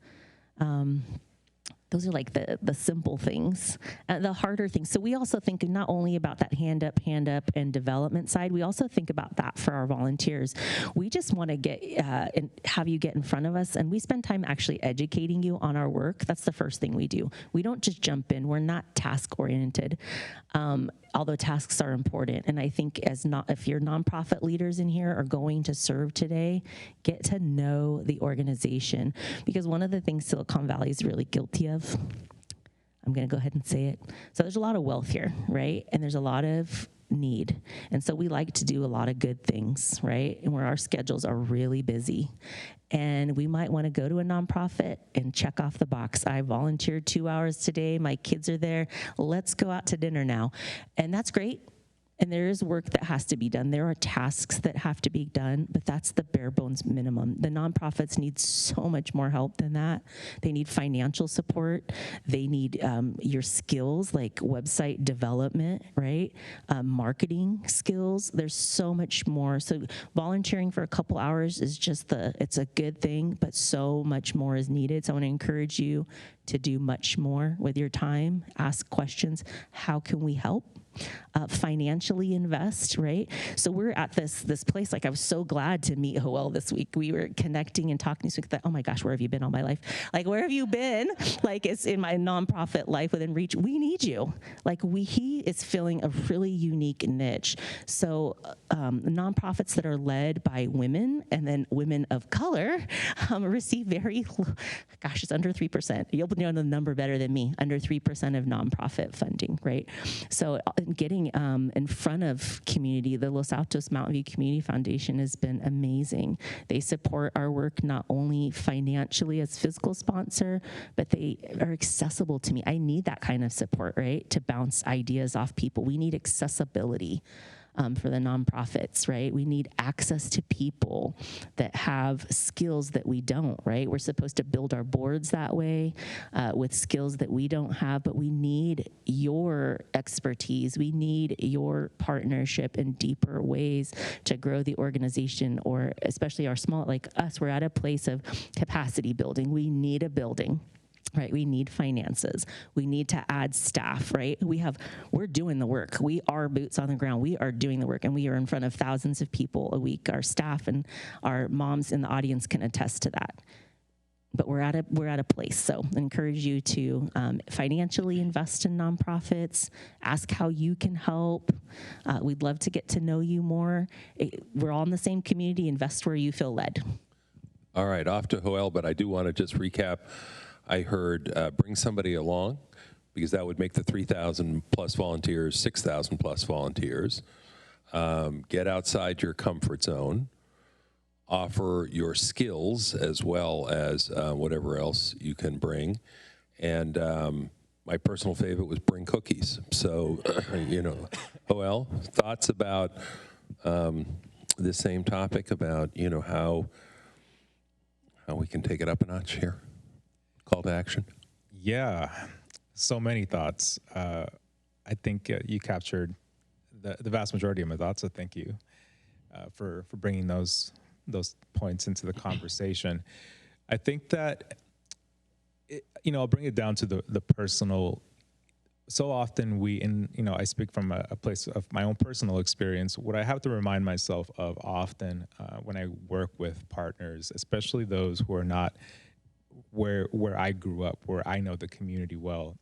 Those are like the simple things, the harder things. So we also think not only about that hand up, and development side, we also think about that for our volunteers. We just want to get and have you get in front of us, and we spend time actually educating you on our work. That's the first thing we do. We don't just jump in. We're not task oriented. Although tasks are important. And I think if your nonprofit leaders in here are going to serve today, get to know the organization. Because one of the things Silicon Valley is really guilty of, I'm gonna go ahead and say it. So there's a lot of wealth here, right? And there's a lot of need. And so we like to do a lot of good things, right? And where our schedules are really busy. And we might want to go to a nonprofit and check off the box. I volunteered 2 hours today. My kids are there. Let's go out to dinner now. And that's great. And there is work that has to be done. There are tasks that have to be done, but that's the bare bones minimum. The nonprofits need so much more help than that. They need financial support. They need your skills like website development, right? Marketing skills. There's so much more. So volunteering for a couple hours is it's a good thing, but so much more is needed. So I want to encourage you to do much more with your time. Ask questions. How can we help? financially invest, right? So we're at this place, like I was so glad to meet Joel this week. We were connecting and talking this week that, oh my gosh, where have you been all my life? Like, where have you been? Like, it's in my nonprofit life within reach. We need you. Like, he is filling a really unique niche. So nonprofits that are led by women and then women of color receive very, gosh, it's under 3%. You'll know the number better than me, under 3% of nonprofit funding, right? So getting in front of community, the Los Altos Mountain View Community Foundation has been amazing. They support our work not only financially as fiscal sponsor, but they are accessible to me. I need that kind of support, right? To bounce ideas off people. We need accessibility. For the nonprofits, right? We need access to people that have skills that we don't, right? We're supposed to build our boards that way with skills that we don't have, but we need your expertise. We need your partnership in deeper ways to grow the organization, or especially our small, like us, we're at a place of capacity building. We need a building. Right, we need finances. We need to add staff, right? We're doing the work. We are boots on the ground. We are doing the work, and we are in front of thousands of people a week. Our staff and our moms in the audience can attest to that. But we're at a place. So I encourage you to financially invest in nonprofits. Ask how you can help. We'd love to get to know you more. We're all in the same community. Invest where you feel led. All right, off to Joel, but I do want to just recap. I heard bring somebody along, because that would make the 3,000 plus volunteers 6,000 plus volunteers. Get outside your comfort zone. Offer your skills as well as whatever else you can bring. And my personal favorite was bring cookies. So, Joel, thoughts about the same topic about, how we can take it up a notch here? Call to action? Yeah, so many thoughts. I think you captured the vast majority of my thoughts, so thank you for bringing those points into the conversation. I think that, I'll bring it down to the personal. So often I speak from a place of my own personal experience. What I have to remind myself of often when I work with partners, especially those who are not where I grew up, where I know the community well,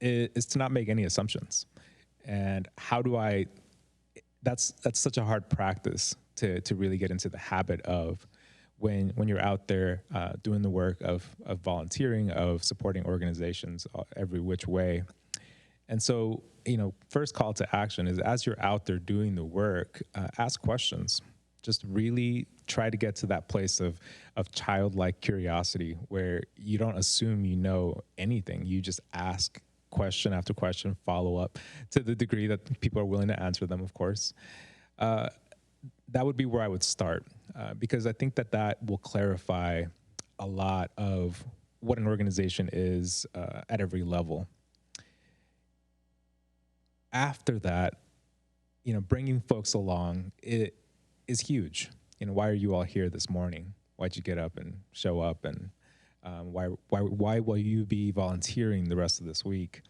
is to not make any assumptions. And that's such a hard practice to really get into the habit of when you're out there doing the work of volunteering, of supporting organizations every which way. And so, first call to action is, as you're out there doing the work, ask questions. Just really try to get to that place of childlike curiosity where you don't assume you know anything. You just ask question after question, follow up to the degree that people are willing to answer them, of course. That would be where I would start, because I think that will clarify a lot of what an organization is at every level. After that, bringing folks along, it is huge. Why are you all here this morning? Why'd you get up and show up? And why will you be volunteering the rest of this week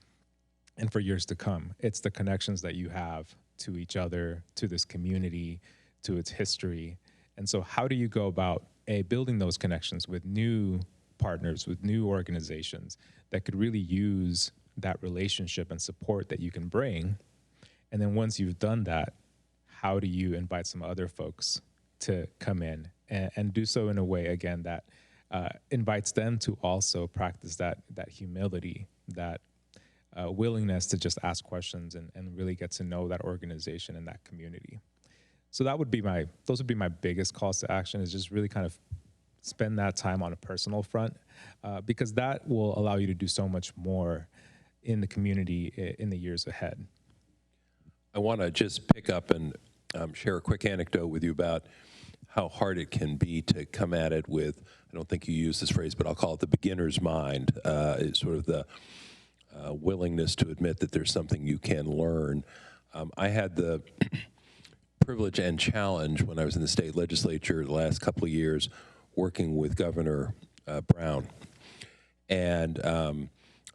and for years to come? It's the connections that you have to each other, to this community, to its history. And so how do you go about building those connections with new partners, with new organizations that could really use that relationship and support that you can bring? And then once you've done that, how do you invite some other folks to come in and do so in a way, again, that invites them to also practice that humility, that willingness to just ask questions and really get to know that organization and that community. So those would be my biggest calls to action, is just really kind of spend that time on a personal front, because that will allow you to do so much more in the community in the years ahead. I want to just pick up and share a quick anecdote with you about how hard it can be to come at it with, I don't think you use this phrase, but I'll call it the beginner's mind. It's sort of the willingness to admit that there's something you can learn. I had the privilege and challenge when I was in the state legislature the last couple of years working with Governor Brown. And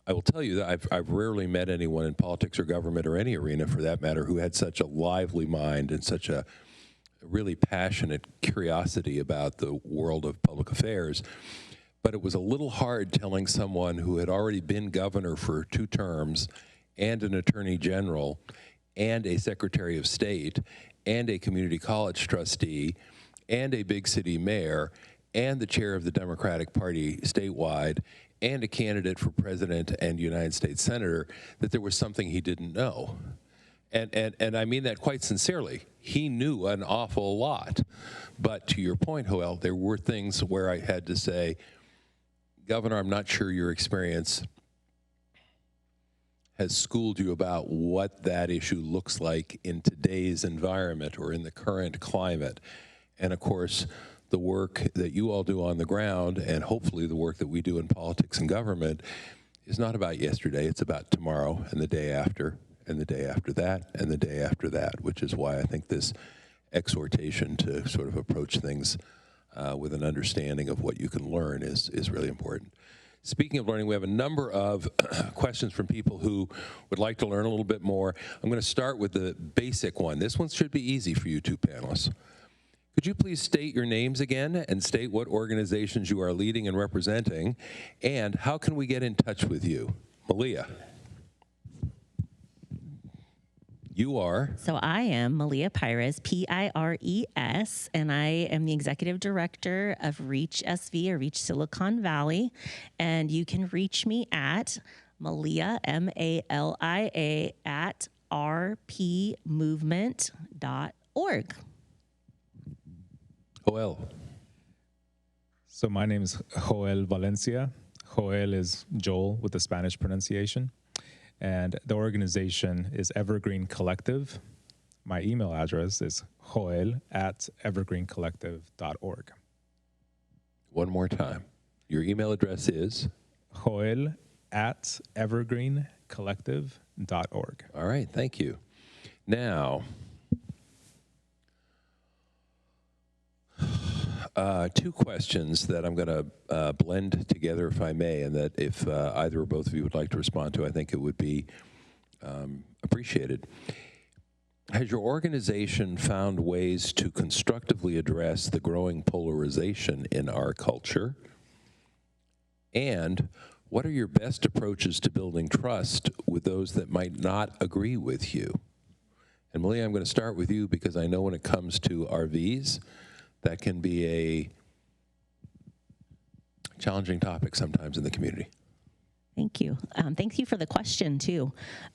I will tell you that I've rarely met anyone in politics or government or any arena for that matter who had such a lively mind and such a really passionate curiosity about the world of public affairs. But it was a little hard telling someone who had already been governor for 2 terms and an attorney general and a secretary of state and a community college trustee and a big city mayor and the chair of the Democratic Party statewide and a candidate for president and United States senator, that there was something he didn't know. And I mean that quite sincerely. He knew an awful lot. But to your point, Joel, there were things where I had to say, Governor, I'm not sure your experience has schooled you about what that issue looks like in today's environment or in the current climate. And of course, the work that you all do on the ground, and hopefully the work that we do in politics and government, is not about yesterday. It's about tomorrow and the day after and the day after that and the day after that, which is why I think this exhortation to sort of approach things with an understanding of what you can learn is really important. Speaking of learning, we have a number of questions from people who would like to learn a little bit more. I'm going to start with the basic one. This one should be easy for you two panelists. Could you please state your names again and state what organizations you are leading and representing, and how can we get in touch with you? Malia. You are? So I am Malia Pires, P-I-R-E-S, and I am the executive director of Reach SV, or Reach Silicon Valley. And you can reach me at Malia, M-A-L-I-A, at rpmovement.org. Joel. So my name is Joel Valencia. Joel is Joel with the Spanish pronunciation. And the organization is Evergreen Collective. My email address is joel@evergreencollective.org. One more time. Your email address is? joel@evergreencollective.org. All right, thank you. Now, 2 questions that I'm going to blend together, if I may, and that if either or both of you would like to respond to, I think it would be appreciated. Has your organization found ways to constructively address the growing polarization in our culture? And what are your best approaches to building trust with those that might not agree with you? And Malia, I'm going to start with you because I know when it comes to RVs, that can be a challenging topic sometimes in the community. Thank you. Thank you for the question, too.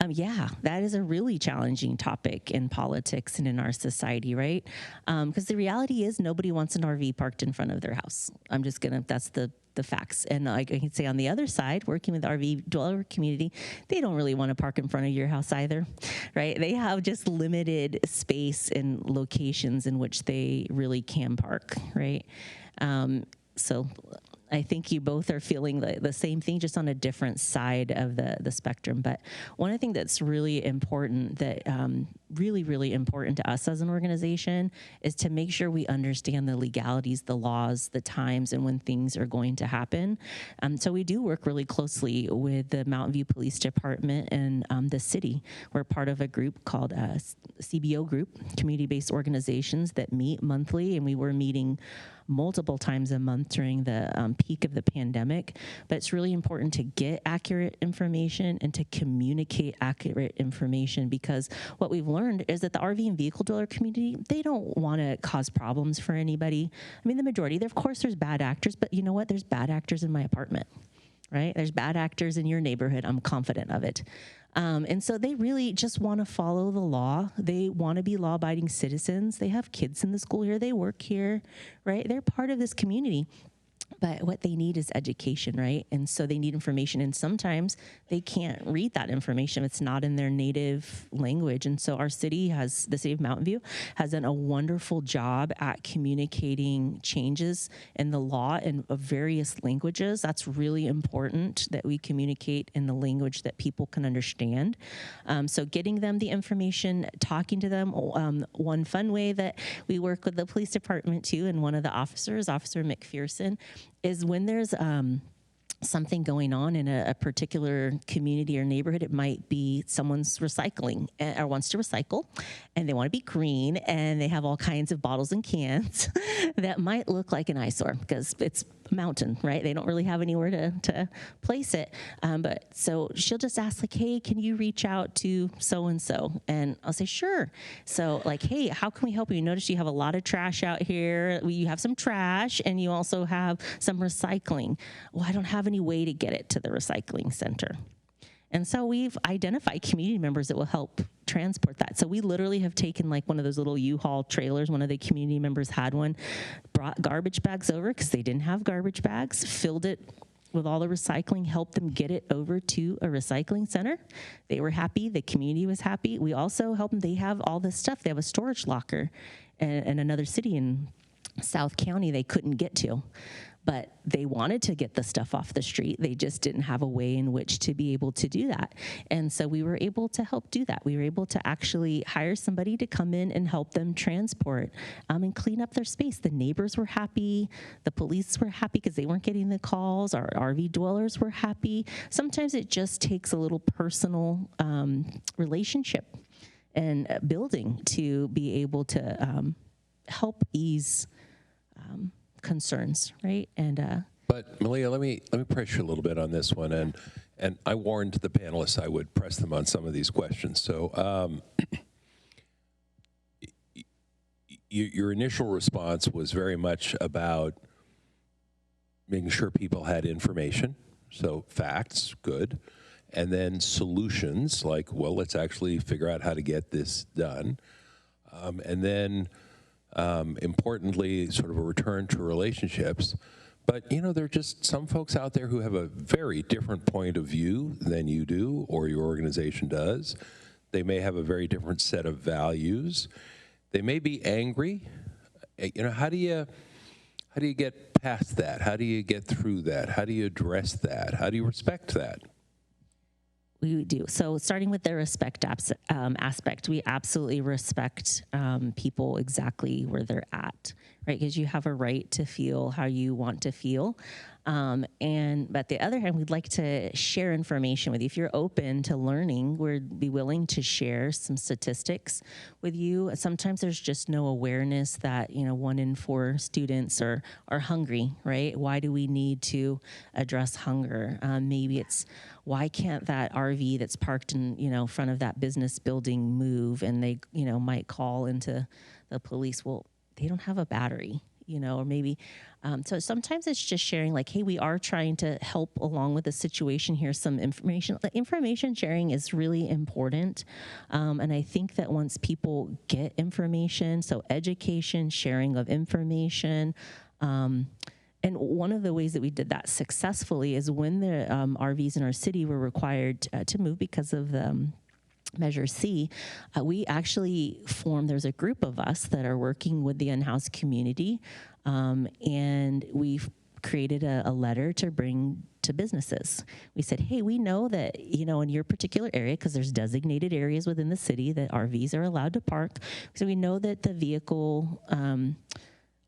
Yeah, that is a really challenging topic in politics and in our society, right? Because the reality is nobody wants an RV parked in front of their house. That's the facts. And I can say on the other side, working with the RV dweller community, they don't really want to park in front of your house either, right? They have just limited space and locations in which they really can park, right? So I think you both are feeling the same thing, just on a different side of the spectrum. But one of the things that's really important, that really important to us as an organization, is to make sure we understand the legalities, the laws, the times, and when things are going to happen. So we do work really closely with the Mountain View Police Department and the city. We're part of a group called CBO Group, Community-Based Organizations, that meet monthly, and we were meeting multiple times a month during the peak of the pandemic. But it's really important to get accurate information and to communicate accurate information, because what we've learned is that the RV and vehicle dweller community, they don't want to cause problems for anybody. I mean, the majority, of course, there's bad actors, but you know what? There's bad actors in my apartment, right? There's bad actors in your neighborhood. I'm confident of it. And so they really just want to follow the law. They want to be law-abiding citizens. They have kids in the school here. They work here, right? They're part of this community. But what they need is education, right? And so they need information. And sometimes they can't read that information if it's not in their native language. And so our city has, the city of Mountain View, has done a wonderful job at communicating changes in the law in various languages. That's really important, that we communicate in the language that people can understand. So getting them the information, talking to them. One fun way that we work with the police department too, and one of the officers, Officer McPherson, is when there's something going on in a particular community or neighborhood. It might be someone's recycling or wants to recycle, and they want to be green, and they have all kinds of bottles and cans that might look like an eyesore because it's a mountain, right? They don't really have anywhere to place it. But so she'll just ask, like, hey, can you reach out to so-and-so? And I'll say, sure. So like, hey, how can we help you? Notice you have a lot of trash out here. You have some trash, and you also have some recycling. Well, I don't have any way to get it to the recycling center. And so we've identified community members that will help transport that. So we literally have taken like one of those little U-Haul trailers. One of the community members had one, brought garbage bags over because they didn't have garbage bags, filled it with all the recycling, helped them get it over to a recycling center. They were happy. The community was happy. We also helped them. They have all this stuff. They have a storage locker in another city in South County they couldn't get to. But they wanted to get the stuff off the street. They just didn't have a way in which to be able to do that. And so we were able to help do that. We were able to actually hire somebody to come in and help them transport and clean up their space. The neighbors were happy. The police were happy because they weren't getting the calls. Our RV dwellers were happy. Sometimes it just takes a little personal relationship and building to be able to help ease concerns, right? And But Malia, let me press you a little bit on this one, and I warned the panelists I would press them on some of these questions. So your initial response was very much about making sure people had information, so facts, good, and then solutions, like, well, let's actually figure out how to get this done, and then importantly, sort of a return to relationships. But, you know, there are just some folks out there who have a very different point of view than you do or your organization does. They may have a very different set of values. They may be angry. You know, how do you get past that? How do you get through that? How do you address that? How do you respect that? We do. So starting with the respect aspect, we absolutely respect people exactly where they're at, right? Because you have a right to feel how you want to feel. But the other hand, we'd like to share information with you. If you're open to learning, we'd be willing to share some statistics with you. Sometimes there's just no awareness that, you know, 1 in 4 students are hungry, right? Why do we need to address hunger? Maybe it's, why can't that RV that's parked in, you know, front of that business building move? And they, you know, might call into the police. Well, they don't have a battery, you know, or maybe, so sometimes it's just sharing like, hey, we are trying to help along with the situation. Here's some information. The information sharing is really important. And I think that once people get information, so education, sharing of information, and one of the ways that we did that successfully is when the RVs in our city were required to move because of the Measure C, we actually formed, there's a group of us that are working with the unhoused community, and we've created a letter to bring to businesses. We said, hey, we know that, you know, in your particular area, because there's designated areas within the city that RVs are allowed to park, so we know that the vehicle,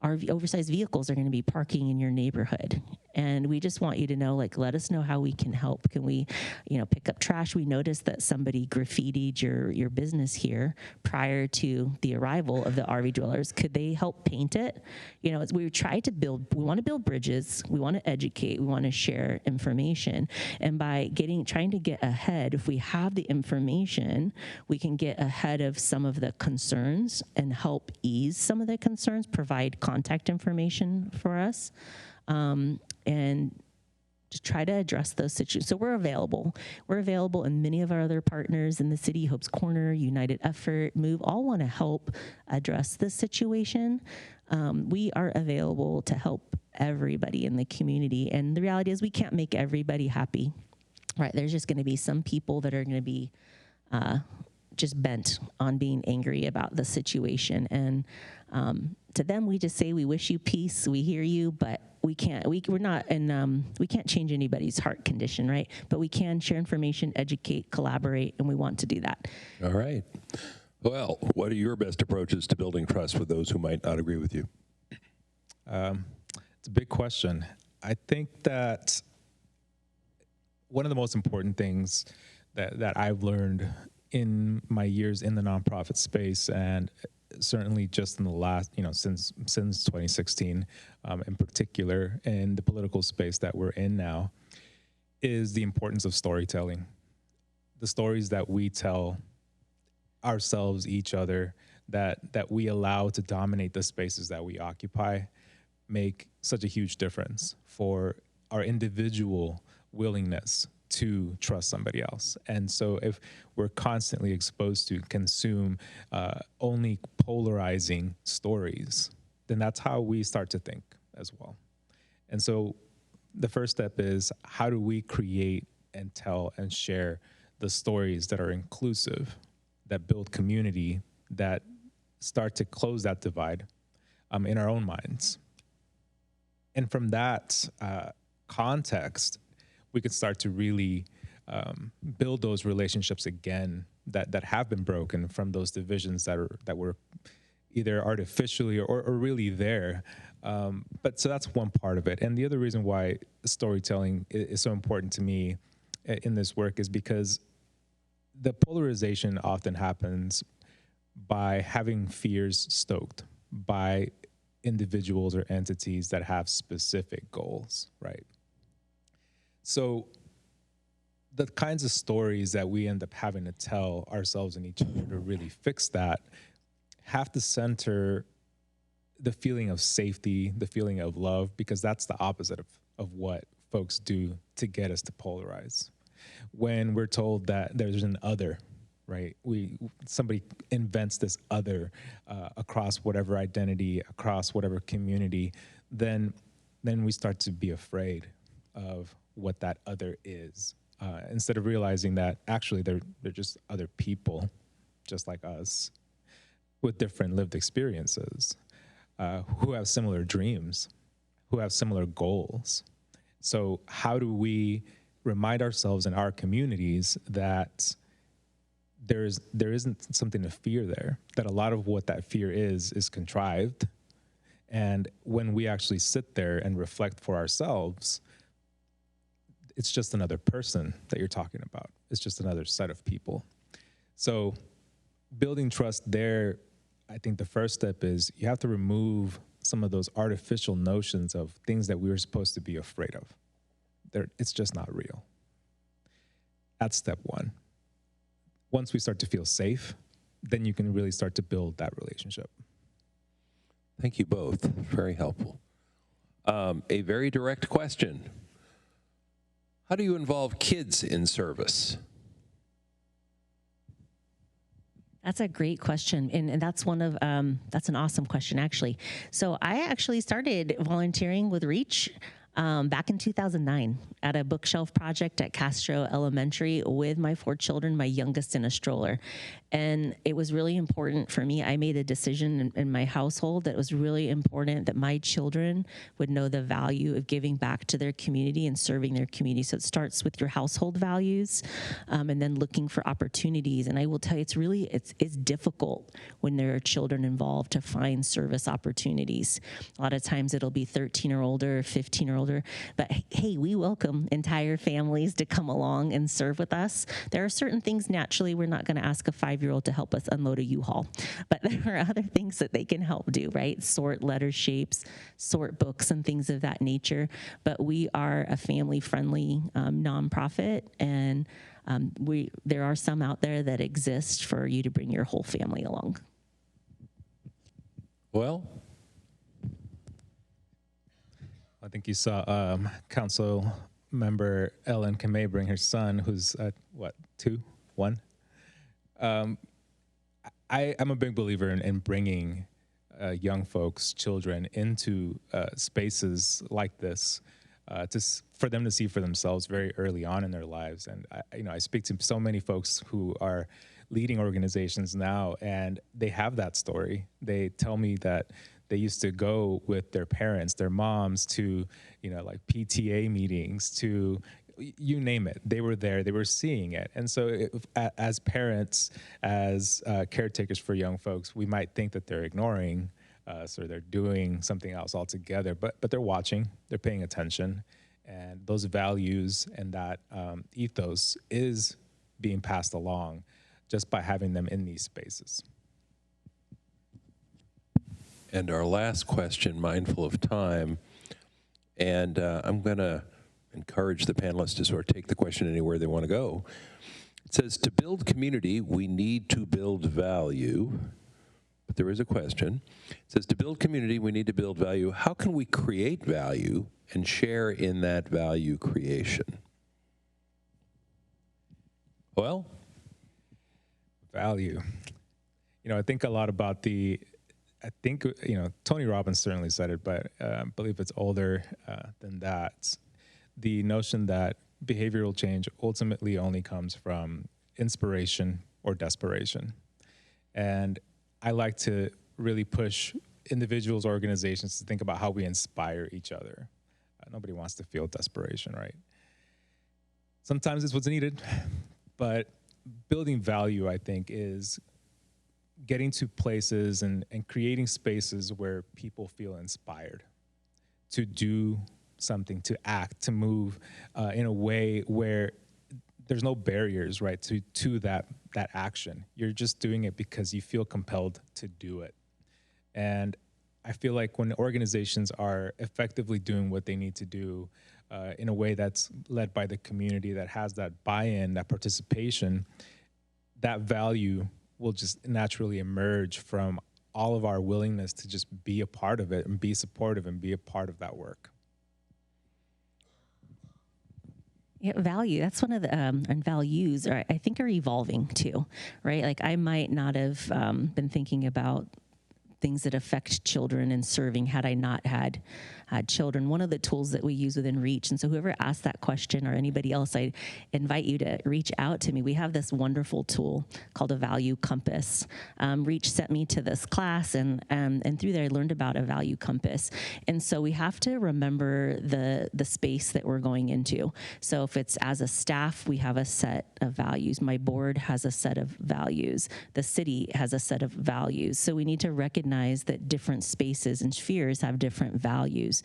oversized vehicles are going to be parking in your neighborhood. And we just want you to know, like, let us know how we can help. Can we, you know, pick up trash? We noticed that somebody graffitied your business here prior to the arrival of the RV dwellers. Could they help paint it? You know, we want to build bridges. We want to educate. We want to share information. And by trying to get ahead, if we have the information, we can get ahead of some of the concerns and help ease some of the concerns, provide contact information for us. And just try to address those situations. So we're available. We're available, and many of our other partners in the city, Hope's Corner, United Effort, Move, all want to help address this situation. We are available to help everybody in the community. And the reality is we can't make everybody happy, right? There's just going to be some people that are going to be just bent on being angry about the situation. And to them, we just say, we wish you peace. We hear you, but we can't change anybody's heart condition, right? But we can share information, educate, collaborate, and we want to do that. All right. Well, what are your best approaches to building trust with those who might not agree with you? It's a big question. I think that one of the most important things that I've learned in my years in the nonprofit space, and certainly just in the last, since 2016, in particular, in the political space that we're in now, is the importance of storytelling. The stories that we tell ourselves, each other, that we allow to dominate the spaces that we occupy, make such a huge difference for our individual willingness to trust somebody else. And so if we're constantly exposed to consume only polarizing stories, then that's how we start to think as well. And so the first step is, how do we create and tell and share the stories that are inclusive, that build community, that start to close that divide in our own minds? And from that context, we could start to really build those relationships again that have been broken from those divisions that were either artificially or really there. But so that's one part of it. And the other reason why storytelling is so important to me in this work is because the polarization often happens by having fears stoked by individuals or entities that have specific goals, right? So the kinds of stories that we end up having to tell ourselves and each other to really fix that have to center the feeling of safety, the feeling of love, because that's the opposite of what folks do to get us to polarize. When we're told that there's an other, right? Somebody invents this other across whatever identity, across whatever community, then we start to be afraid of what that other is, instead of realizing that actually they're just other people, just like us, with different lived experiences, who have similar dreams, who have similar goals. So how do we remind ourselves in our communities that there isn't something to fear there, that a lot of what that fear is contrived, and when we actually sit there and reflect for ourselves, it's just another person that you're talking about. It's just another set of people. So building trust there, I think the first step is you have to remove some of those artificial notions of things that we were supposed to be afraid of. It's just not real. That's step one. Once we start to feel safe, then you can really start to build that relationship. Thank you both. Very helpful. A very direct question. How do you involve kids in service? That's a great question, and that's that's an awesome question, actually. So I actually started volunteering with Reach back in 2009 at a bookshelf project at Castro Elementary with my 4 children, my youngest in a stroller. And it was really important for me. I made a decision in my household that it was really important that my children would know the value of giving back to their community and serving their community. So it starts with your household values, and then looking for opportunities. And I will tell you, it's difficult when there are children involved to find service opportunities. A lot of times it'll be 13 or older, 15 or older, but hey, we welcome entire families to come along and serve with us. There are certain things naturally we're not going to ask a 5-year-old to help us unload a U-Haul, but there are other things that they can help do, right? Sort letter shapes, sort books, and things of that nature. But we are a family-friendly nonprofit, and there are some out there that exist for you to bring your whole family along. Well, I think you saw Council Member Ellen Kamei bring her son, who's 2, 1. I'm a big believer in bringing young folks, children, into spaces like this for them to see for themselves very early on in their lives. And I speak to so many folks who are leading organizations now, and they have that story. They tell me that they used to go with their parents, their moms, to like PTA meetings, to you name it. They were there, they were seeing it. And so as parents, as caretakers for young folks, we might think that they're ignoring us or they're doing something else altogether, but they're watching, they're paying attention. And those values and that ethos is being passed along just by having them in these spaces. And our last question, mindful of time, and I'm going to encourage the panelists to sort of take the question anywhere they want to go. It says, to build community, we need to build value. But there is a question. It says, to build community, we need to build value. How can we create value and share in that value creation? Well, value. I think a lot about Tony Robbins certainly said it, but I believe it's older than that. The notion that behavioral change ultimately only comes from inspiration or desperation. And I like to really push individuals, organizations to think about how we inspire each other. Nobody wants to feel desperation, right? Sometimes it's what's needed, but building value, I think, is getting to places and creating spaces where people feel inspired to do something, to act, to move in a way where there's no barriers, right, to that action. You're just doing it because you feel compelled to do it. And I feel like when organizations are effectively doing what they need to do in a way that's led by the community, that has that buy-in, that participation, that value will just naturally emerge from all of our willingness to just be a part of it and be supportive and be a part of that work. Yeah, value, that's one of the, and values are, I think, are evolving too, right? Like I might not have been thinking about things that affect children and serving had I not had children. One of the tools that we use within Reach, and so whoever asked that question or anybody else, I invite you to reach out to me. We have this wonderful tool called a value compass. Reach sent me to this class, and through there I learned about a value compass. And so we have to remember the space that we're going into. So if it's as a staff, we have a set of values. My board has a set of values. The city has a set of values. So we need to recognize that different spaces and spheres have different values.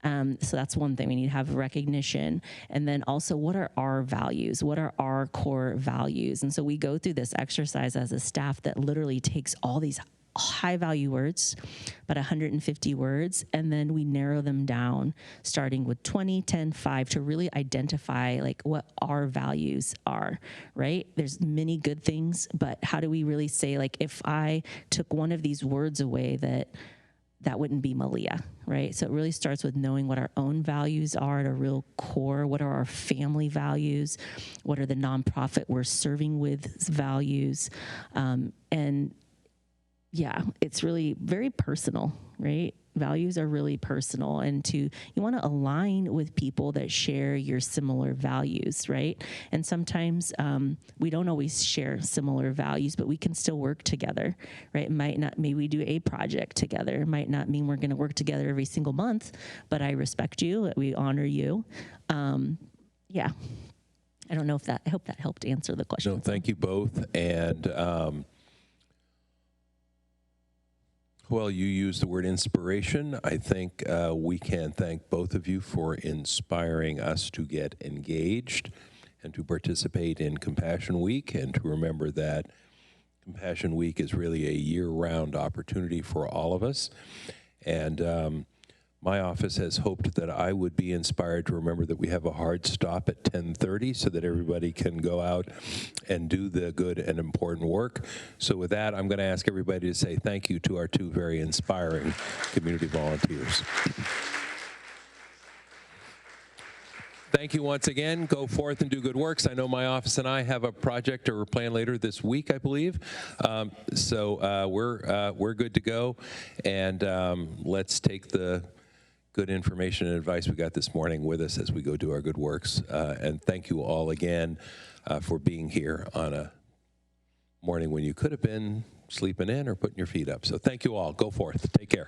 So that's one thing. We need to have recognition. And then also, what are our values? What are our core values? And so we go through this exercise as a staff that literally takes all these high value words, about 150 words, and then we narrow them down, starting with 20, 10, 5, to really identify like what our values are, right? There's many good things, but how do we really say, like, if I took one of these words away, that wouldn't be Malia, right? So it really starts with knowing what our own values are at a real core. What are our family values? What are the nonprofit we're serving with values? And yeah, it's really very personal, right? Values are really personal, and you want to align with people that share your similar values, right? And sometimes we don't always share similar values, but we can still work together, right? It might not, maybe we do a project together. It might not mean we're going to work together every single month, but I respect you, we honor you. Yeah, I don't know if I hope that helped answer the question. No, thank you both. And well, you used the word inspiration. I think we can thank both of you for inspiring us to get engaged and to participate in Compassion Week, and to remember that Compassion Week is really a year-round opportunity for all of us. And my office has hoped that I would be inspired to remember that we have a hard stop at 10:30 so that everybody can go out and do the good and important work. So with that, I'm going to ask everybody to say thank you to our two very inspiring community volunteers. Thank you once again. Go forth and do good works. I know my office and I have a project or a plan later this week, I believe. So we're good to go. And let's take the good information and advice we got this morning with us as we go do our good works. And thank you all again for being here on a morning when you could have been sleeping in or putting your feet up. So thank you all. Go forth. Take care.